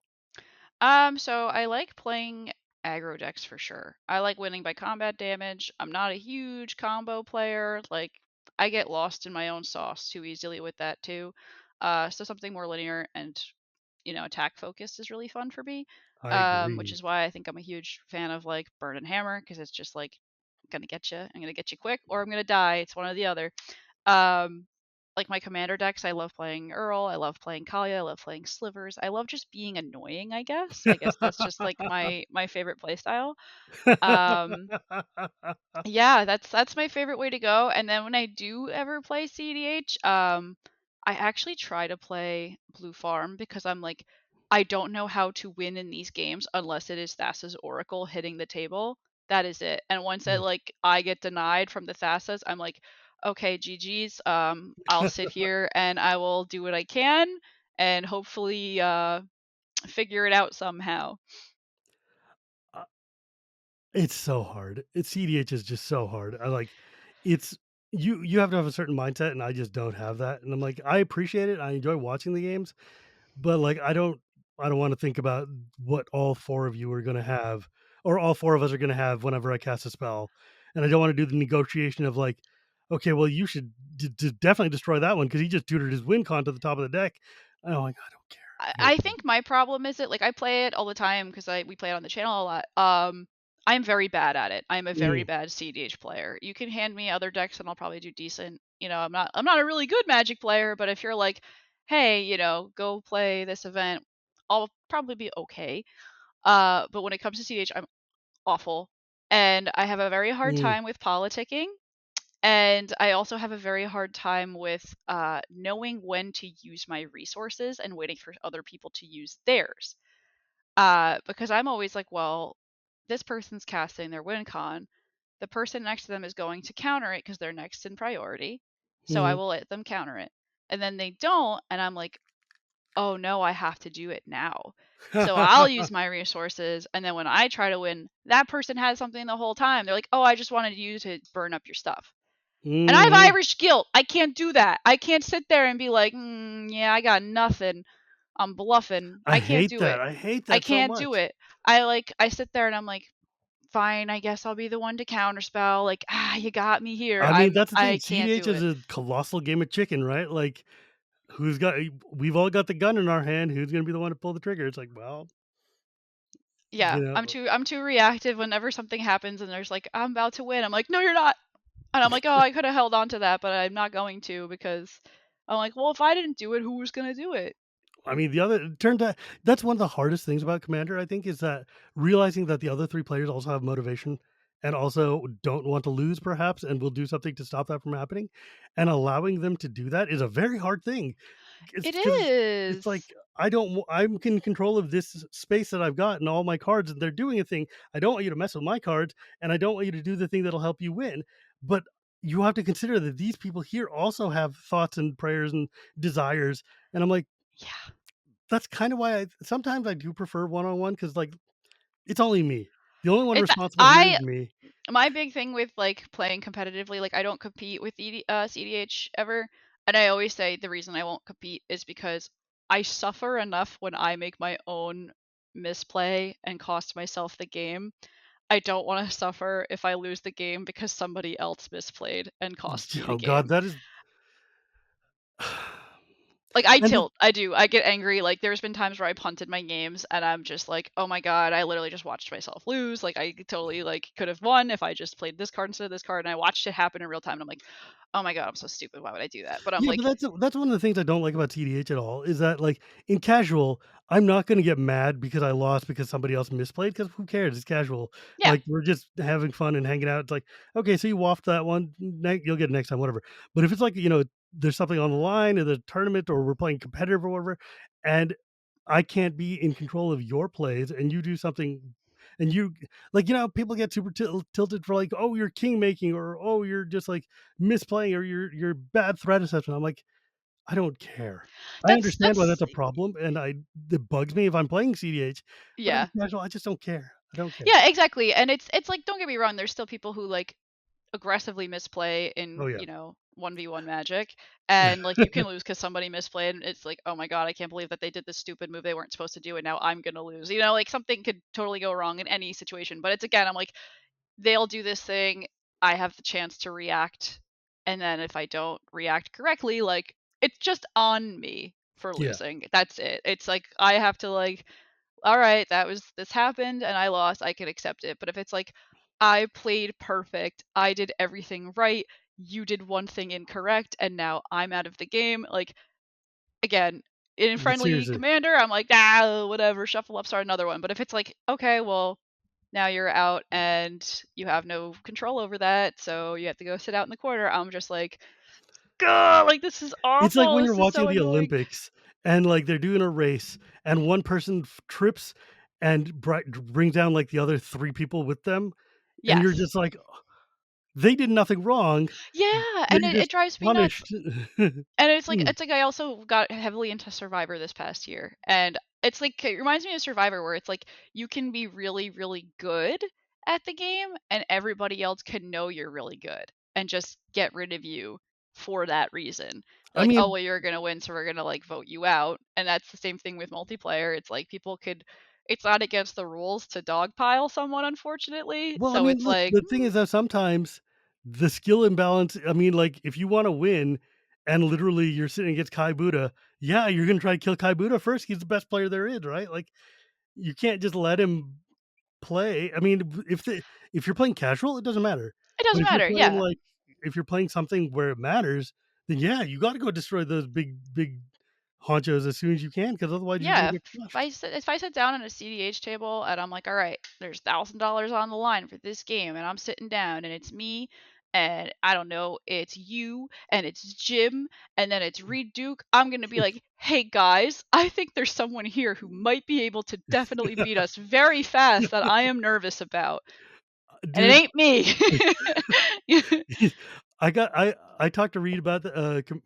So I like playing aggro decks for sure. I like winning by combat damage. I'm not a huge combo player. Like, I get lost in my own sauce too easily with that too. So something more linear and attack focused is really fun for me. I Which agree. is why I think I'm a huge fan of like Burn and Hammer because it's just like gonna get you. I'm gonna get you quick, or I'm gonna die. It's one or the other. Um, like my commander decks, I love playing Earl. I love playing Kalia. I love playing Slivers. I love just being annoying. I guess. I guess that's just like my favorite playstyle. Um, yeah, that's my favorite way to go. And then when I do ever play CDH, I actually try to play Blue Farm because I'm like, I don't know how to win in these games unless it is Thassa's Oracle hitting the table. That is it. And once I get denied from the Thassas, I'm like, okay, GG's. I'll sit here and I will do what I can and hopefully figure it out somehow. Uh, it's so hard. CDH is just so hard. I like it's you have to have a certain mindset and I just don't have that. And I'm like, I appreciate it. I enjoy watching the games, but like I don't want to think about what all four of you are going to have or all four of us are going to have whenever I cast a spell. And I don't want to do the negotiation of like, okay, well you should definitely destroy that one because he just tutored his win con to the top of the deck. And I'm like, I don't care. I don't I care. think my problem is it like I play it all the time because I we play it on the channel a lot. I'm very bad at it. I'm a very Mm, bad CDH player. You can hand me other decks and I'll probably do decent. I'm not a really good Magic player, but if you're like, hey, go play this event, I'll probably be okay. But when it comes to CDH, I'm awful, and I have a very hard mm, time with politicking. And I also have a very hard time with knowing when to use my resources and waiting for other people to use theirs. Because I'm always like, well, this person's casting their win con. The person next to them is going to counter it because they're next in priority. So I mm. will let them counter it. And then they don't, and I'm like, oh no, I have to do it now. So I'll use my resources, and then when I try to win, that person has something the whole time. They're like, oh, I just wanted you to burn up your stuff. And I have Mhm. Irish guilt. I can't do that. I can't sit there and be like, yeah, I got nothing. I'm bluffing. I I can't hate do it. that. I hate I that so can't do much. it. I sit there and I'm like, fine, I guess I'll be the one to counterspell. Like, you got me here. I mean, that's the thing. I can't CDH do is it. a colossal game of chicken, right? Like, who's got? We've all got the gun in our hand. Who's going to be the one to pull the trigger? It's like, well, Yeah, you know. I'm too reactive whenever something happens and there's like, I'm about to win. I'm like, no, you're not. And I'm like, oh, I could have held on to that, but I'm not going to because I'm like, well, if I didn't do it, who was gonna do it? I mean, the other it turned out that's one of the hardest things about Commander. I think is that realizing that the other three players also have motivation and also don't want to lose, perhaps, and will do something to stop that from happening, and allowing them to do that is a very hard thing. It's It because it's like is. I don't. I'm in control of this space that I've got and all my cards, and they're doing a thing. I don't want you to mess with my cards, and I don't want you to do the thing that'll help you win. But you have to consider that these people here also have thoughts and prayers and desires. And I'm like, Yeah. that's kind of why I sometimes I do prefer one on one because like it's only me. The only one It's responsible here is I me. My big thing with like playing competitively, like I don't compete with CDH ever, and I always say the reason I won't compete is because I suffer enough when I make my own misplay and cost myself the game. I don't want to suffer if I lose the game because somebody else misplayed and cost me the Oh God, game. that is Like, I And tilt. I do. I get angry. Like, there's been times where I punted my games and I'm just like, "Oh my god, I literally just watched myself lose." Like, I totally, like, could have won if I just played this card instead of this card, and I watched it happen in real time, and I'm like, "Oh my god, I'm so stupid. Why would I do that?" But I'm yeah, but like, that's one of the things I don't like about TDH at all, is that, like, in casual, I'm not gonna get mad because I lost because somebody else misplayed, because who cares? It's casual. yeah. Like, we're just having fun and hanging out. It's like, "Okay, so you waffed that one, you'll get it next time, whatever." But if it's like, there's something on the line in the tournament or we're playing competitive or whatever, and I can't be in control of your plays and you do something and you like, people get super tilted for like, "Oh, you're king making," or, "Oh, you're just like misplaying," or you're bad threat assessment. I'm like, I don't care. I understand why That's that's a problem, and it bugs me if I'm playing CDH, but if yeah. it's casual, I just don't care. I don't care. Yeah, exactly, and it's like, don't get me wrong, there's still people who, like, aggressively misplay Oh, in, yeah. 1v1 Magic, and, like, you can lose because somebody misplayed, and it's like, "Oh my god, I can't believe that they did this stupid move they weren't supposed to do, and now I'm gonna lose." Like, something could totally go wrong in any situation, but it's again, I'm like, they'll do this thing, I have the chance to react, and then if I don't react correctly, like, it's just on me for Yeah. losing. That's it. It's like, I have to, like, all right, this happened and I lost, I can accept it. But if it's like, I played perfect, I did everything right, you did one thing incorrect, and now I'm out of the game, like, again, in friendly Seriously. commander, I'm like, ah, whatever, shuffle up, start another one. But if it's like, okay, well, now you're out and you have no control over that, so you have to go sit out in the corner, I'm just like, God, like this is It's like awful. when you're This is watching so the annoying. Olympics and, like, they're doing a race and one person trips and brings down, like, the other 3 people with them, and you're Yes. just like, they did nothing wrong. Yeah, and They're it just drives me nuts. punished. And it's like Mm. I also got heavily into Survivor this past year, and it's like it reminds me of Survivor where it's like you can be really, really good at the game, and everybody else can know you're really good and just get rid of you for that reason. I Like, oh mean, well, you're gonna win, so we're gonna like vote you out, and that's the same thing with multiplayer. It's like people could. It's not against the rules to dogpile someone, unfortunately. well, I So mean, it's look, like, the thing is that sometimes the skill imbalance, I mean, like, if you wanna win and literally you're sitting against Kai Buddha, yeah, you're gonna try to kill Kai Buddha first, he's the best player there is, right? Like, you can't just let him play. I mean, if you're playing casual, it doesn't matter. it But doesn't if you're matter. playing, Yeah, like if you're playing something where it matters, then yeah, you gotta go destroy those big honchos as soon as you can, because otherwise you're gonna Yeah, get if crushed. if I sit down at a CDH table and I'm like, all right, there's $1,000 on the line for this game, and I'm sitting down, and it's me, and I don't know, it's you, and it's Jim, and then it's Reed Duke. I'm gonna be like, hey guys, I think there's someone here who might be able to definitely beat us very fast that I am nervous about, and it Dude, ain't me. he's I talked to Reed about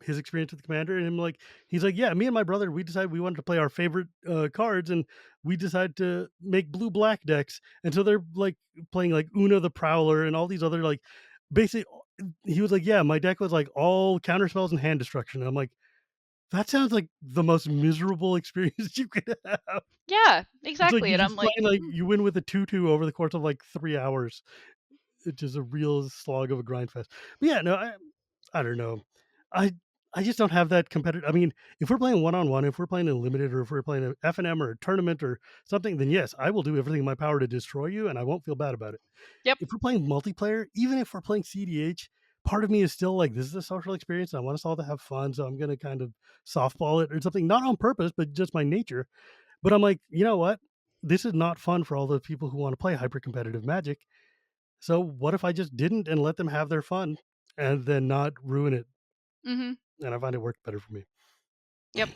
his experience with the commander, and he's like, yeah, me and my brother, we decided we wanted to play our favorite cards, and we decided to make blue black decks, and so they're like playing like Una the Prowler and all these other like basic. He was like, yeah, my deck was like all counter spells and hand destruction. And I'm like, that sounds like the most miserable experience you could have. Yeah, It's like exactly, you're and I'm just like, playing like you win with a 2/2 over the course of like 3 hours. It's just a real slog of a grind fest. But yeah, no, I don't know. I I just don't have that competitive. I mean, if we're playing one on one, if we're playing a limited, or if we're playing a FNM or a tournament or something, then yes, I will do everything in my power to destroy you, and I won't feel bad about it. yep, If we're playing multiplayer, even if we're playing CDH, part of me is still like, this is a social experience, and I want us all to have fun, so I'm gonna kind of softball it or something, not on purpose, but just my nature. But I'm like, you know what? This is not fun for all the people who want to play hyper competitive Magic. So what if I just didn't and let them have their fun and then not ruin it? mhm, And I find it worked better for me. yep.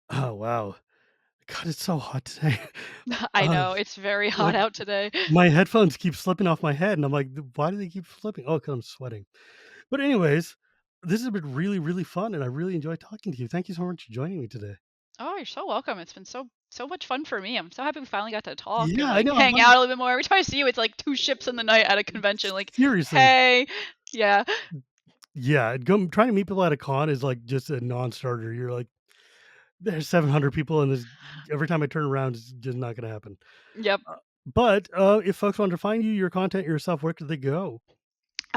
Oh wow. God, it's so hot today. I Uh, know it's very hot like out today. my headphones keep slipping off my head, and I'm like, why do they keep slipping? Oh, because I'm sweating. But anyways, this has been really, really fun, and I really enjoyed talking to you. Thank you so much for joining me today. Oh, you're so welcome. It's been so much fun for me. I'm so happy we finally got to talk and Yeah, I like know. hang out a little bit more. Every time I see you, it's like two ships in the night at a convention. Like, Seriously. hey, yeah, Yeah, trying to meet people at a con is like just a non-starter. You're like, there's 700 people, and there's every time I turn around, it's just not going to happen. yep. But if folks want to find you, your content, your stuff, where could they go?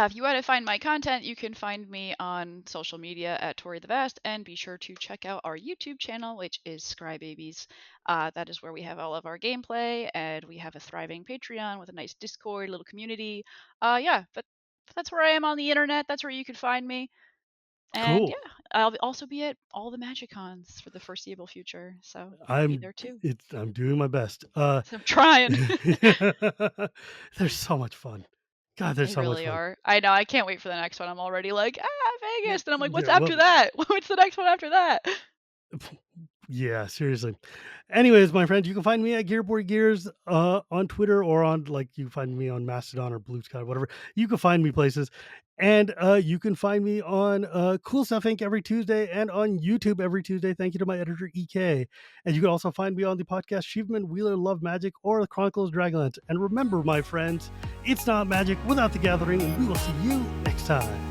If you want to find my content, you can find me on social media at Tori the Vast, and be sure to check out our YouTube channel, which is Scrybabies. That is where we have all of our gameplay, and we have a thriving Patreon with a nice Discord, little community. Yeah, but that's where I am on the internet. That's where you can find me. And Cool. yeah, I'll also be at all the MagicCons for the foreseeable future, so be there too. I'm doing my best. So I'm trying. They're so much fun. God, they're They so much really fun. are. I know. I can't wait for the next one. I'm already like, Vegas, and I'm like, what's Yeah, after well, that? What's the next one after that? yeah, seriously. Anyways, my friend, you can find me at Gearboard Gears on Twitter, or on, like, you can find me on Mastodon or Blue Sky, whatever. You can find me places. And you can find me on Cool Stuff Inc. every Tuesday, and on YouTube every Tuesday. Thank you to my editor, EK. And you can also find me on the podcast Achievement Wheeler Love Magic, or the Chronicles of Dragonlance. And remember, my friends, it's not magic without the gathering, and we will see you next time.